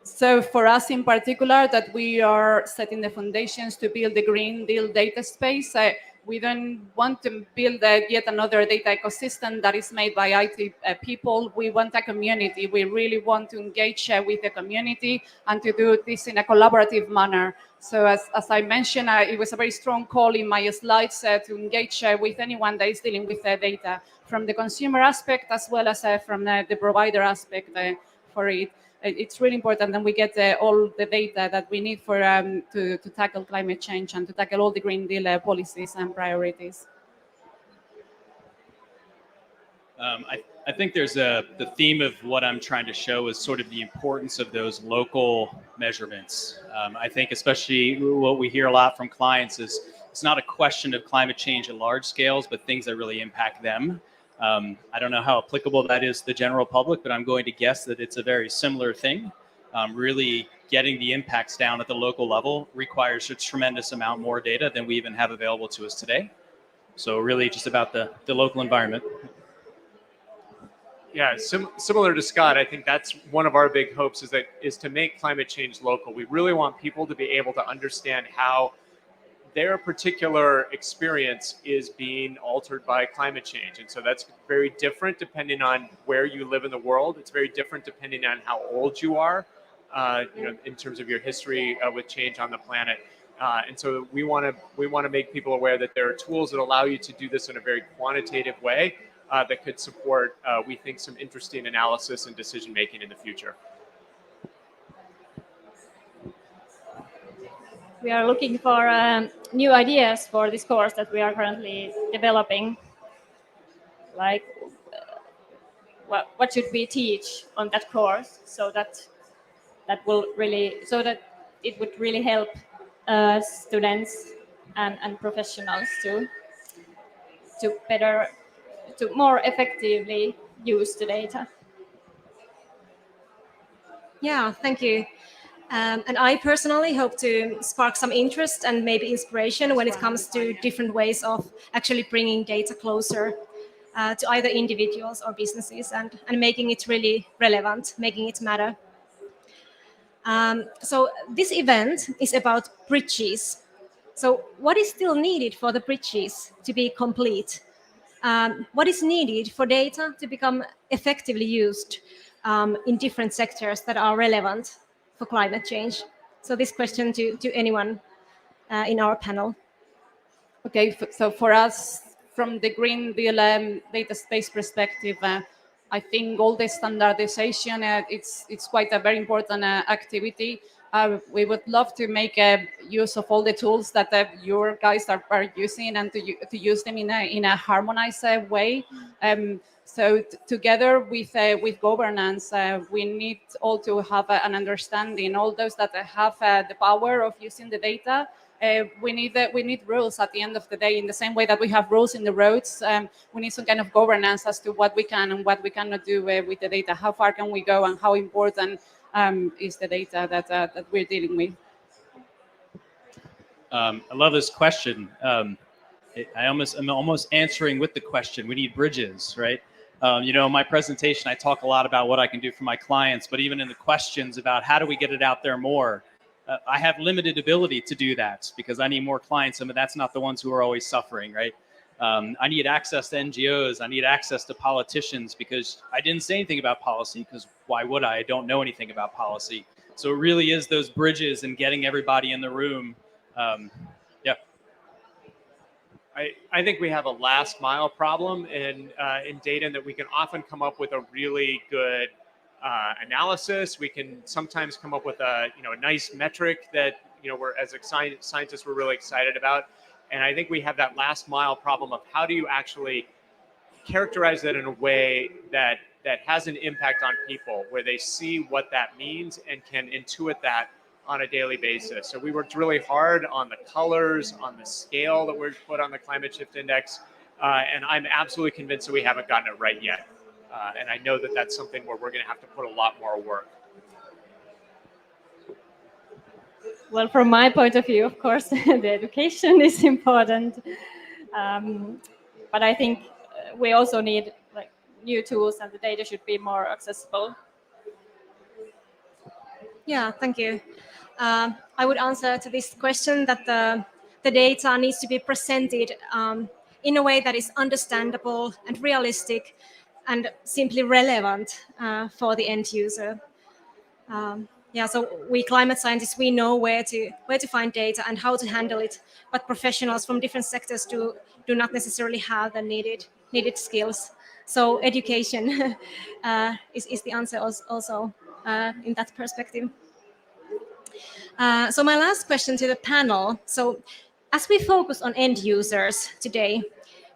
Speaker 10: So for us in particular, that we are setting the foundations to build the Green Deal data space. We don't want to build yet another data ecosystem that is made by IT people. We want a community. We really want to engage with the community and to do this in a collaborative manner. So as I mentioned, it was a very strong call in my slides to engage with anyone that is dealing with data, from the consumer aspect as well as from the provider aspect for it. It's really important that we get all the data that we need for to tackle climate change and to tackle all the Green Deal policies and priorities.
Speaker 5: I think there's the theme of what I'm trying to show is sort of the importance of those local measurements. I think especially what we hear a lot from clients is it's not a question of climate change at large scales, but things that really impact them. I don't know how applicable that is to the general public, but I'm going to guess that it's a very similar thing. Really getting the impacts down at the local level requires a tremendous amount more data than we even have available to us today. So really just about the local environment.
Speaker 8: Yeah, similar to Scott, I think that's one of our big hopes is to make climate change local. We really want people to be able to understand how their particular experience is being altered by climate change. And so that's very different depending on where you live in the world. It's very different depending on how old you are, in terms of your history with change on the planet. And so we want to make people aware that there are tools that allow you to do this in a very quantitative way that could support, we think, some interesting analysis and decision making in the future.
Speaker 9: We are looking for new ideas for this course that we are currently developing. Like, what should we teach on that course so that it would really help students and professionals to more effectively use the data.
Speaker 1: Yeah, thank you. And I personally hope to spark some interest and maybe inspiration when it comes to different ways of actually bringing data closer to either individuals or businesses and making it really relevant, making it matter. So this event is about bridges. So what is still needed for the bridges to be complete? What is needed for data to become effectively used in different sectors that are relevant for climate change? So this question to anyone in our panel.
Speaker 10: Okay, so for us, from the Green Deal data space perspective, I think all the standardization, it's quite a very important activity. We would love to make use of all the tools that your guys are using and to use them in a harmonized way. So together with governance, we need all to have an understanding. All those that have the power of using the data, we need rules at the end of the day. In the same way that we have rules in the roads, we need some kind of governance as to what we can and what we cannot do with the data. How far can we go, and how important is the data that we're dealing with?
Speaker 5: I love this question. I'm almost answering with the question. We need bridges, right? My presentation, I talk a lot about what I can do for my clients, but even in the questions about how do we get it out there more, I have limited ability to do that because I need more clients, and that's not the ones who are always suffering, right? I need access to NGOs. I need access to politicians because I didn't say anything about policy because why would I? I don't know anything about policy. So it really is those bridges and getting everybody in the room.
Speaker 8: I think we have a last mile problem in data, that we can often come up with a really good analysis. We can sometimes come up with a nice metric that we're as scientists we're really excited about. And I think we have that last mile problem of how do you actually characterize that in a way that has an impact on people, where they see what that means and can intuit that on a daily basis. So we worked really hard on the colors, on the scale that we're put on the climate shift index, and I'm absolutely convinced that we haven't gotten it right yet. And I know that that's something where we're going to have to put a lot more work.
Speaker 9: Well, from my point of view, of course, the education is important, but I think we also need like new tools, and the data should be more accessible.
Speaker 1: Yeah, thank you. I would answer to this question that the data needs to be presented in a way that is understandable and realistic and simply relevant for the end user. Yeah, so we climate scientists, we know where to find data and how to handle it, but professionals from different sectors do not necessarily have the needed skills. So education is the answer also in that perspective. So my last question to the panel. So as we focus on end users today,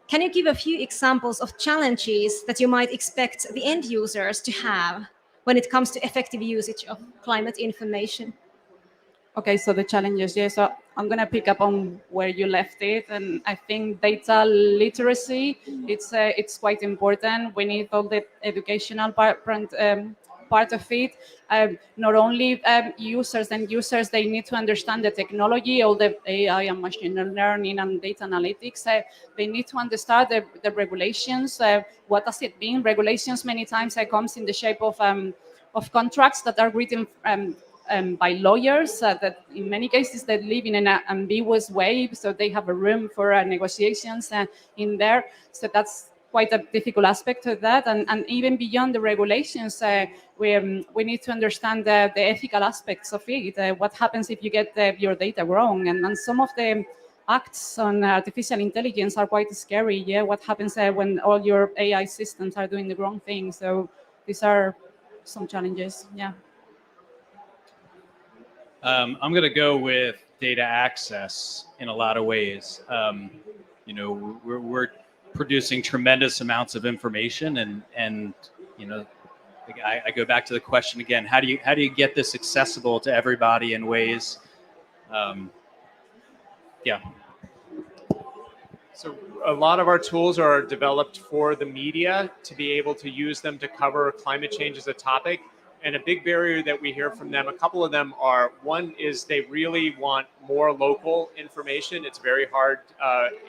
Speaker 1: can you give a few examples of challenges that you might expect the end users to have when it comes to effective usage of climate information?
Speaker 10: Okay, so the challenges, yeah. So I'm going to pick up on where you left it, and I think data literacy, it's quite important. We need all the educational part of it. Not only users, they need to understand the technology, all the AI and machine learning and data analytics. They need to understand the regulations. What does it mean? Regulations many times comes in the shape of contracts that are written by lawyers that in many cases they live in an ambiguous way, so they have a room for negotiations in there. So that's quite a difficult aspect of that. And even beyond the regulations, we need to understand the ethical aspects of it. What happens if you get your data wrong? And some of the acts on artificial intelligence are quite scary. Yeah, what happens when all your AI systems are doing the wrong thing? So these are some challenges. Yeah.
Speaker 5: I'm going to go with data access in a lot of ways. We're producing tremendous amounts of information, and I go back to the question again: how do you get this accessible to everybody in ways? Yeah.
Speaker 8: So a lot of our tools are developed for the media to be able to use them to cover climate change as a topic. And a big barrier that we hear from them, a couple of them are, one is they really want more local information. It's very hard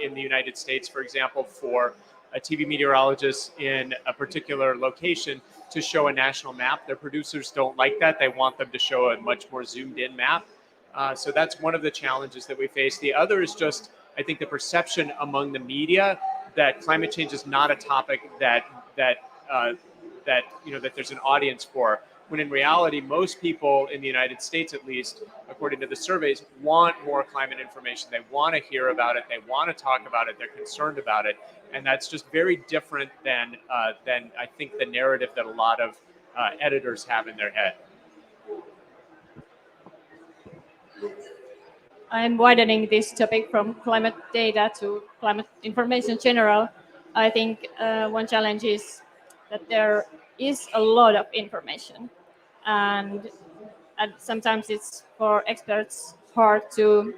Speaker 8: in the United States, for example, for a TV meteorologist in a particular location to show a national map. Their producers don't like that. They want them to show a much more zoomed in map. So that's one of the challenges that we face. The other is just, I think, the perception among the media that climate change is not a topic that there's an audience for. When in reality, most people in the United States, at least, according to the surveys, want more climate information. They want to hear about it. They want to talk about it. They're concerned about it. And that's just very different than I think the narrative that a lot of editors have in their head.
Speaker 9: I'm widening this topic from climate data to climate information in general. I think one challenge is that there is a lot of information, and sometimes it's for experts hard to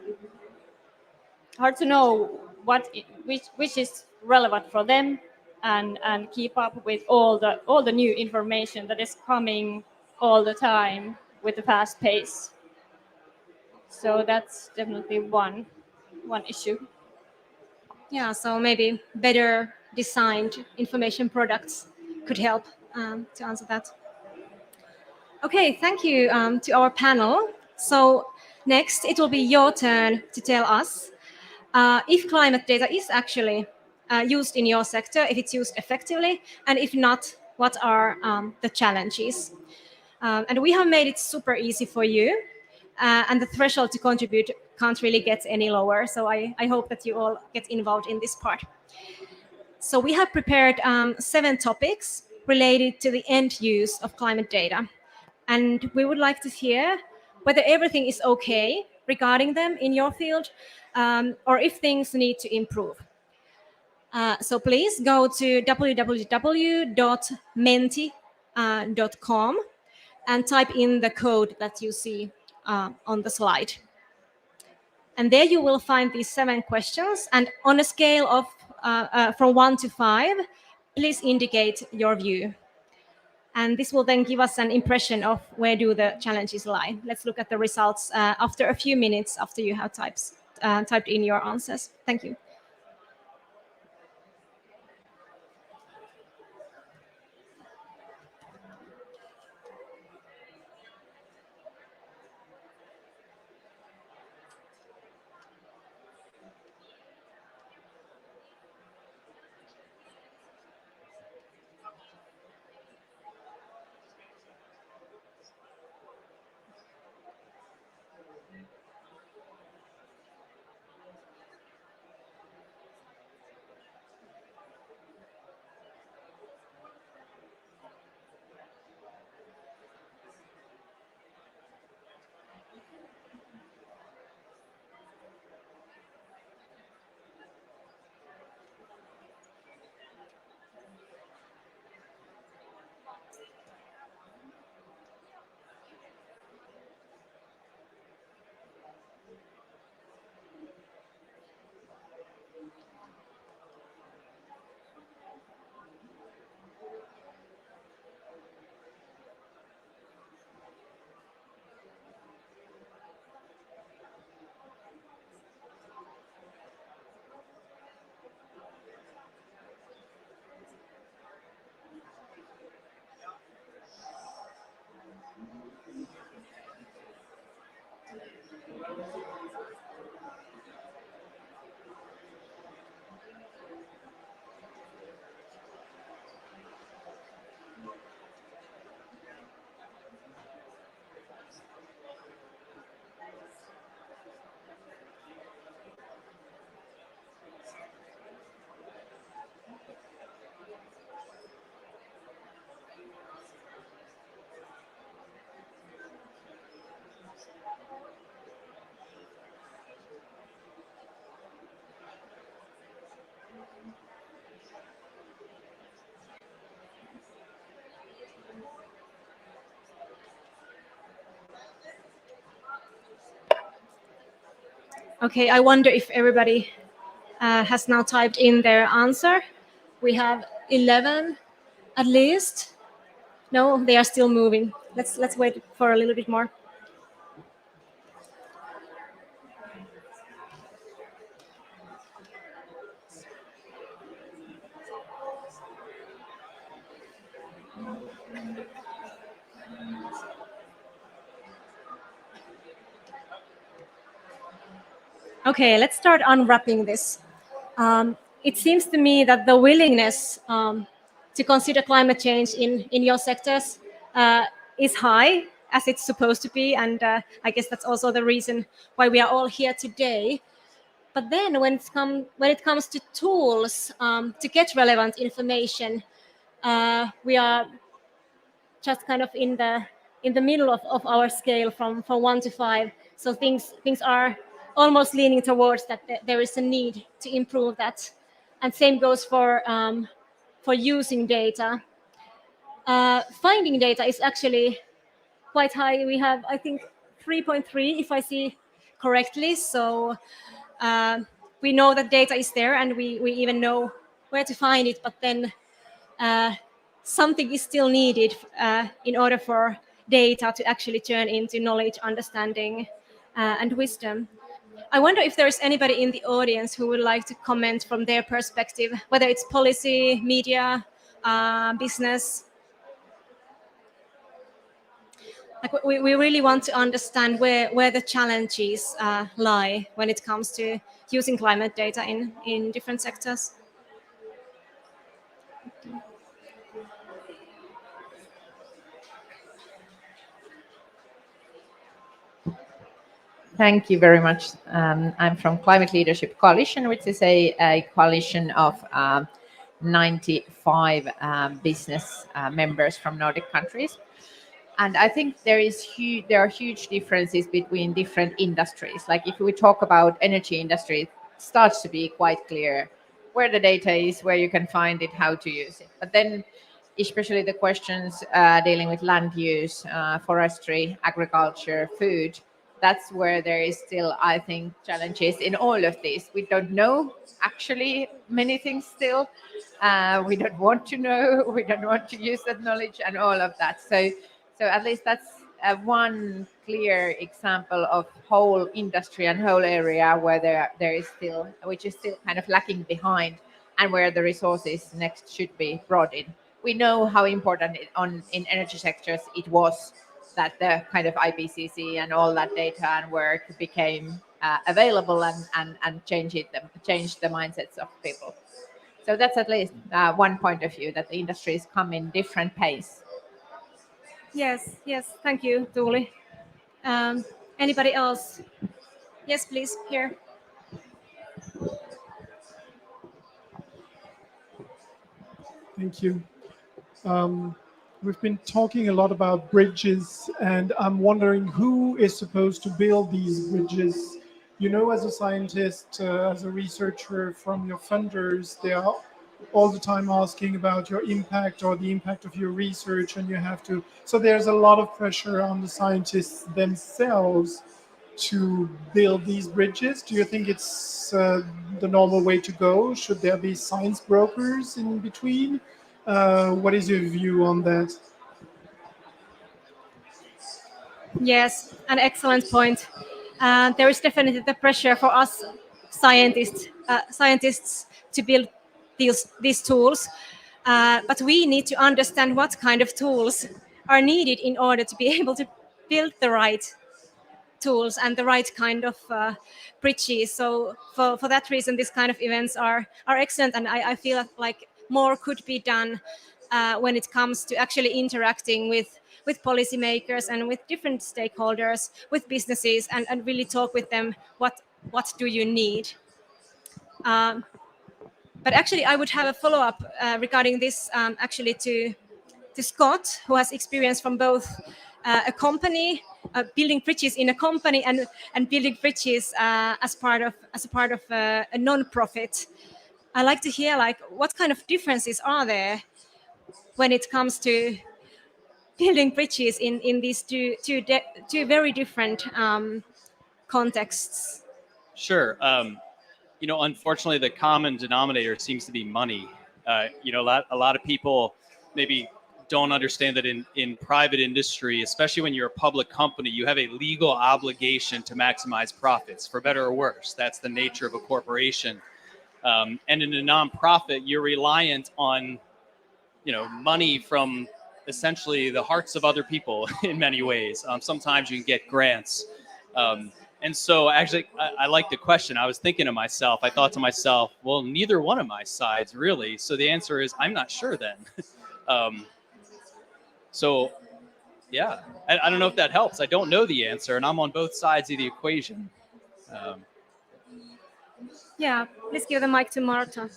Speaker 9: know which is relevant for them, and keep up with all the new information that is coming all the time with a fast pace. So that's definitely one issue.
Speaker 1: Yeah, so maybe better designed information products could help to answer that. Okay, thank you to our panel. So next, it will be your turn to tell us if climate data is actually used in your sector, if it's used effectively, and if not, what are the challenges? And we have made it super easy for you, and the threshold to contribute can't really get any lower. So I hope that you all get involved in this part. So we have prepared 7 topics, related to the end use of climate data. And we would like to hear whether everything is okay regarding them in your field, or if things need to improve. So please go to www.menti.com and type in the code that you see on the slide. And there you will find these 7 questions. And on a scale of from 1 to 5, please indicate your view. And this will then give us an impression of where do the challenges lie. Let's look at the results after a few minutes after you have typed in your answers. Thank you. Okay, I wonder if everybody has now typed in their answer. We have 11 at least. No, they are still moving. Let's wait for a little bit more. Okay, let's start unwrapping this. It seems to me that the willingness to consider climate change in your sectors is high, as it's supposed to be, and I guess that's also the reason why we are all here today. But then when it comes to tools to get relevant information, we are just kind of in the middle of our scale from 1 to 5. So things are almost leaning towards that there is a need to improve that. And same goes for using data. Finding data is actually quite high. We have, I think, 3.3 if I see correctly. So we know that data is there, and we even know where to find it, but then something is still needed in order for data to actually turn into knowledge, understanding, and wisdom. I wonder if there is anybody in the audience who would like to comment from their perspective, whether it's policy, media, business. Like we really want to understand where the challenges lie when it comes to using climate data in different sectors.
Speaker 6: Thank you very much. I'm from Climate Leadership Coalition, which is a coalition of 95 business members from Nordic countries. And I think there are huge differences between different industries. Like if we talk about energy industry, it starts to be quite clear where the data is, where you can find it, how to use it. But then especially the questions dealing with land use, forestry, agriculture, food, that's where there is still, I think, challenges in all of these. We don't know actually many things still. We don't want to know, we don't want to use that knowledge and all of that. So at least that's one clear example of whole industry and whole area where there is still, which is still kind of lacking behind, and where the resources next should be brought in. We know how important in energy sectors it was that the kind of IPCC and all that data and work became available and changed the mindsets of people. So that's at least one point of view, that the industries come in different pace.
Speaker 1: Yes, yes, thank you, Tuuli. Anybody else? Yes, please, here.
Speaker 2: Thank you. We've been talking a lot about bridges, and I'm wondering who is supposed to build these bridges. You know, as a scientist, as a researcher, from your funders, they are all the time asking about your impact or the impact of your research, and you have to. So there's a lot of pressure on the scientists themselves to build these bridges. Do you think it's the normal way to go? Should there be science brokers in between? What is your view on that?
Speaker 1: Yes, an excellent point. There is definitely the pressure for us scientists to build these tools, but we need to understand what kind of tools are needed in order to be able to build the right tools and the right kind of bridges. So for that reason, this kind of events are excellent, and I feel like more could be done when it comes to actually interacting with policymakers and with different stakeholders, with businesses, and really talk with them what do you need. But actually, I would have a follow-up regarding this actually to Scott, who has experience from both a company, building bridges in a company, and building bridges as a part of a non-profit. I like to hear like what kind of differences are there when it comes to building bridges in these two very different contexts.
Speaker 5: Sure. Unfortunately, the common denominator seems to be money. A lot of people maybe don't understand that in private industry, especially when you're a public company, you have a legal obligation to maximize profits, for better or worse. That's the nature of a corporation. And in a nonprofit, you're reliant on, money from essentially the hearts of other people in many ways. Sometimes you can get grants. And so actually, I like the question. I was thinking to myself, I thought to myself, well, neither one of my sides really. So the answer is, I'm not sure then. So yeah, I don't know if that helps. I don't know the answer, and I'm on both sides of the equation.
Speaker 1: Yeah, let's give the mic to Marta.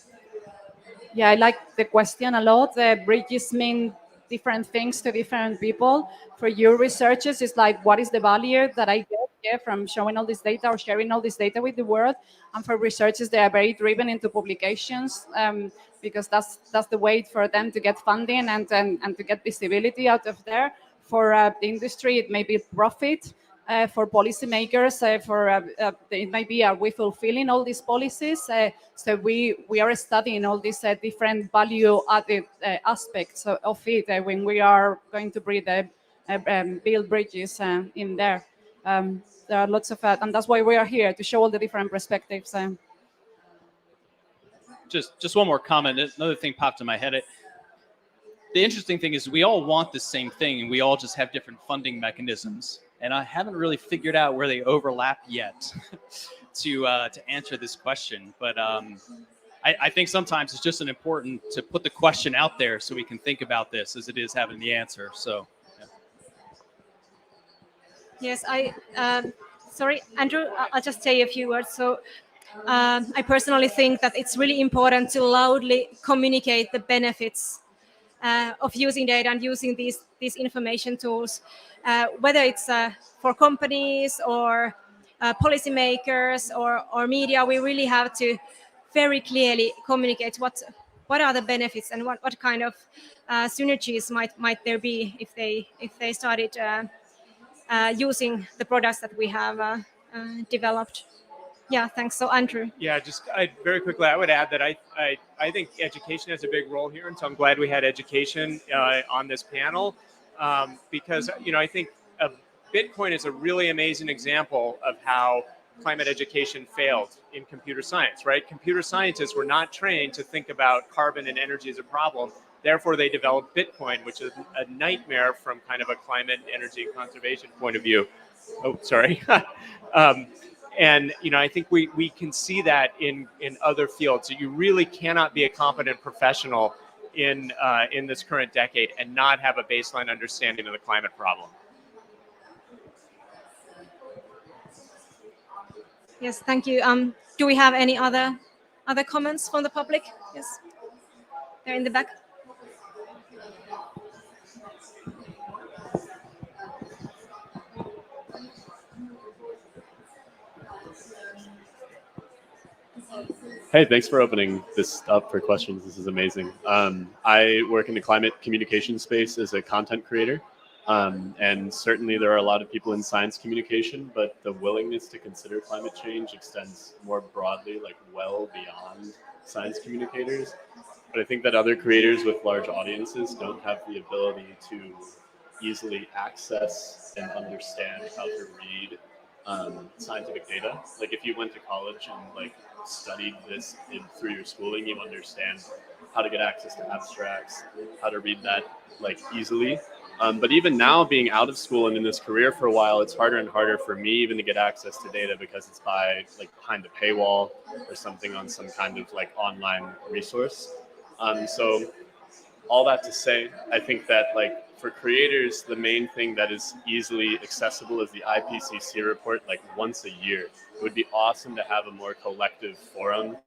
Speaker 10: Yeah, I like the question a lot. The bridges mean different things to different people. For your researchers, it's like, what is the value that I get from showing all this data or sharing all this data with the world? And for researchers, they are very driven into publications because that's the way for them to get funding and to get visibility out of there. For the industry, it may be profit. For policymakers, it might be are we fulfilling all these policies? So we are studying all these different value-added aspects of it when we are going to build bridges in there. There are lots of, and that's why we are here to show all the different perspectives.
Speaker 5: Just one more comment. Another thing popped in my head. The interesting thing is we all want the same thing, and we all just have different funding mechanisms. And I haven't really figured out where they overlap yet to answer this question. But I think sometimes it's just important to put the question out there so we can think about this as it is having the answer. So, yeah.
Speaker 1: Yes, sorry, Andrew, I'll just say a few words. So I personally think that it's really important to loudly communicate the benefits of using data and using these information tools, whether it's for companies or policymakers or media. We really have to very clearly communicate what are the benefits and what kind of synergies might there be if they started using the products that we have developed. Yeah, thanks. So Andrew.
Speaker 8: Yeah, just very quickly, I would add that I think education has a big role here, and so I'm glad we had education on this panel because I think Bitcoin is a really amazing example of how climate education failed in computer science. Right, computer scientists were not trained to think about carbon and energy as a problem. Therefore, they developed Bitcoin, which is a nightmare from kind of a climate, energy, conservation point of view. Oh, sorry. And I think we can see that in other fields. You really cannot be a competent professional in this current decade and not have a baseline understanding of the climate problem.
Speaker 1: Yes, thank you. Do we have any other comments from the public? Yes, they're in the back.
Speaker 11: Hey, thanks for opening this up for questions. This is amazing. I work in the climate communication space as a content creator. And certainly there are a lot of people in science communication, but the willingness to consider climate change extends more broadly, like well beyond science communicators. But I think that other creators with large audiences don't have the ability to easily access and understand how to read scientific data. Like if you went to college and studied this through your schooling, you understand how to get access to abstracts, how to read that easily. But even now, being out of school and in this career for a while, it's harder and harder for me even to get access to data because it's behind a paywall or something on some kind of online resource. So all that to say, I think that for creators, the main thing that is easily accessible is the IPCC report once a year. It would be awesome to have a more collective forum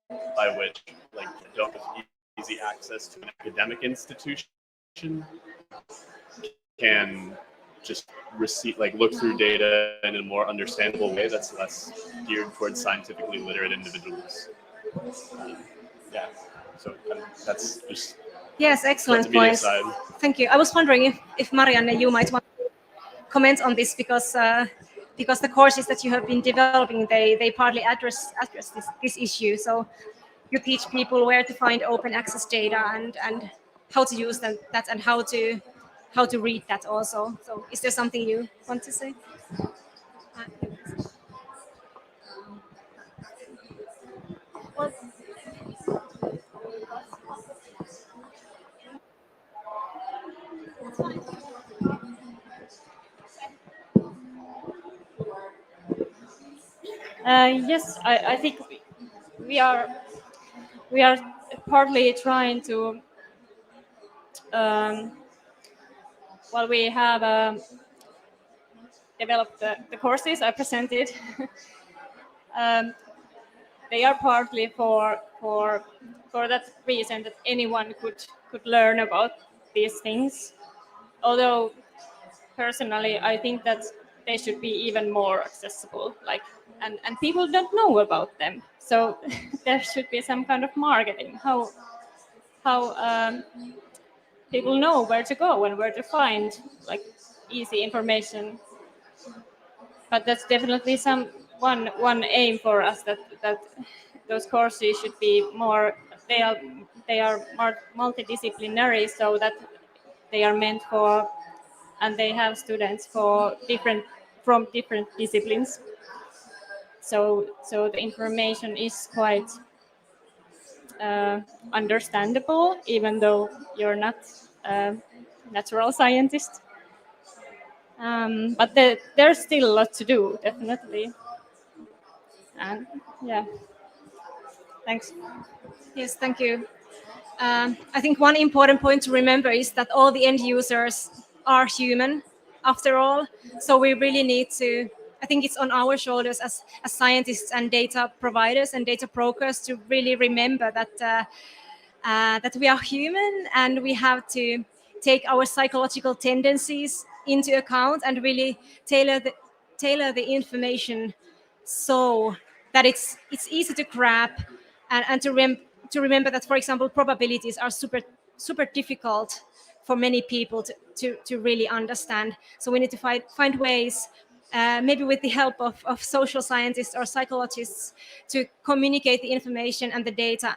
Speaker 11: by which don't have easy access to an academic institution can just look through data in a more understandable way that's less geared towards scientifically literate individuals. Yeah, so that's just
Speaker 1: yes, excellent point. Thank you. I was wondering if Marianne, you might want to comment on this because the courses that you have been developing, they partly address this issue. So you teach people where to find open access data and how to use that and how to read that also. So is there something you want to say?
Speaker 9: Yes, I think we are partly trying to we have developed the courses I presented. They are partly for that reason that anyone could learn about these things. Although personally, I think that they should be even more accessible. And people don't know about them, so there should be some kind of marketing. How people know where to go and where to find easy information. But that's definitely one aim for us that those courses should be more. They are more multidisciplinary, so that they are meant for, and they have students from different disciplines. So the information is quite understandable, even though you're not a natural scientist. But there's still a lot to do, definitely. And yeah, thanks.
Speaker 1: Yes, thank you. I think one important point to remember is that all the end users are human after all. So we really need to
Speaker 9: I think it's on our shoulders as scientists and data providers and data brokers to really remember that we are human and we have to take our psychological tendencies into account and really tailor the information so that it's easy to grab and to remember that, for example, probabilities are super difficult for many people to really understand. So we need to find ways, maybe with the help of social scientists or psychologists, to communicate the information and the data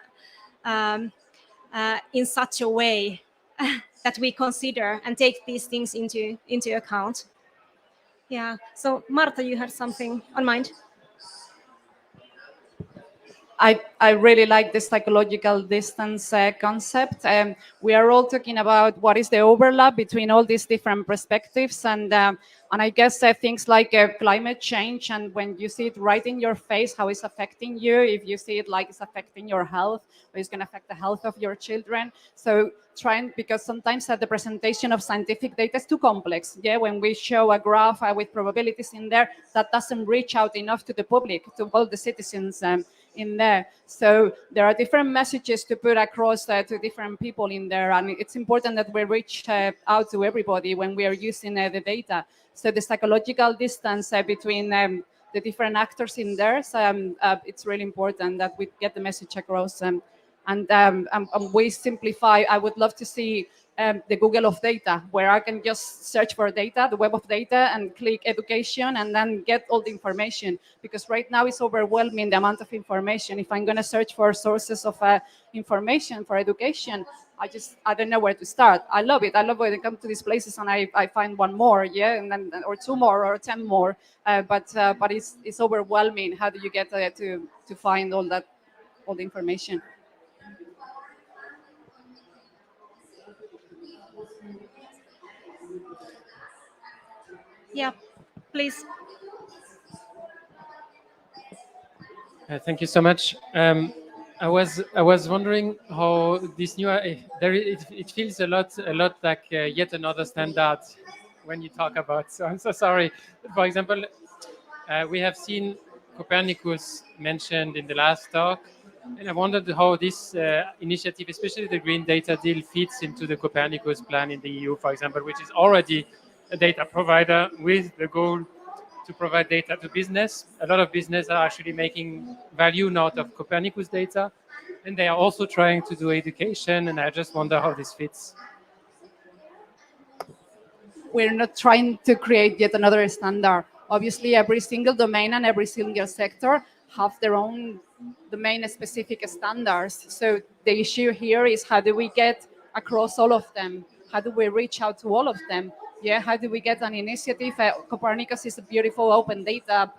Speaker 9: in such a way that we consider and take these things into account. Yeah. So Marta, you had something on mind?
Speaker 10: I really like the psychological distance concept. We are all talking about what is the overlap between all these different perspectives, and I guess things like climate change, and when you see it right in your face, how it's affecting you. If you see it like it's affecting your health, or it's going to affect the health of your children. So trying, because sometimes the presentation of scientific data is too complex. Yeah, when we show a graph with probabilities in there, that doesn't reach out enough to the public, to all the citizens. In there. So there are different messages to put across to different people in there, and it's important that we reach out to everybody when we are using the data. So the psychological distance between the different actors in there, it's really important that we get the message across. And we simplify. I would love to see the Google of data, where I can just search for data, the web of data, and click education, and then get all the information. Because right now it's overwhelming, the amount of information. If I'm going to search for sources of information for education, I don't know where to start. I love it. I love when I come to these places and I find one more, yeah, and then or two more or 10 more. But it's overwhelming. How do you get to find all the information?
Speaker 9: Yeah, please.
Speaker 12: Thank you so much. I was wondering how this new it feels a lot like yet another standard when you talk about. So I'm so sorry. For example, we have seen Copernicus mentioned in the last talk, and I wondered how this initiative, especially the Green Data Deal, fits into the Copernicus plan in the EU, for example, which is already a data provider with the goal to provide data to business. A lot of business are actually making value out of Copernicus data, and they are also trying to do education, and I just wonder how this fits.
Speaker 10: We're not trying to create yet another standard. Obviously, every single domain and every single sector have their own domain-specific standards. So the issue here is, how do we get across all of them? How do we reach out to all of them? Yeah, how do we get an initiative? Copernicus is a beautiful open data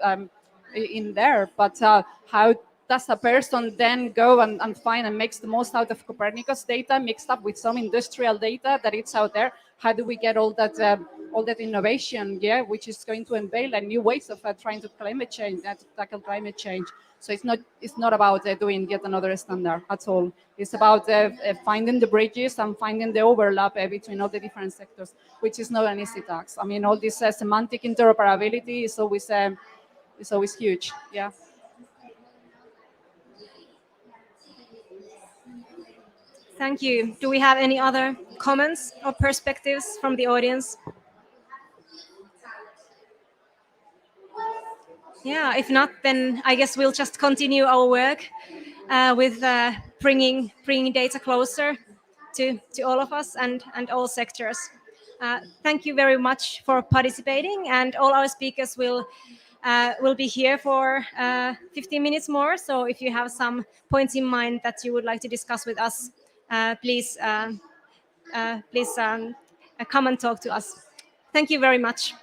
Speaker 10: in there, but how does a person then go and find and makes the most out of Copernicus data mixed up with some industrial data that it's out there? How do we get all that innovation, yeah, which is going to unveil new ways of trying to tackle climate change? So it's not about doing yet another standard at all. It's about finding the bridges and finding the overlap between all the different sectors, which is not an easy task. I mean, all this semantic interoperability is always huge. Yeah.
Speaker 9: Thank you. Do we have any other comments or perspectives from the audience? Yeah, if not, then I guess we'll just continue our work with bringing data closer to all of us and all sectors. Thank you very much for participating, and all our speakers will be here for 15 minutes more. So if you have some points in mind that you would like to discuss with us, please come and talk to us. Thank you very much.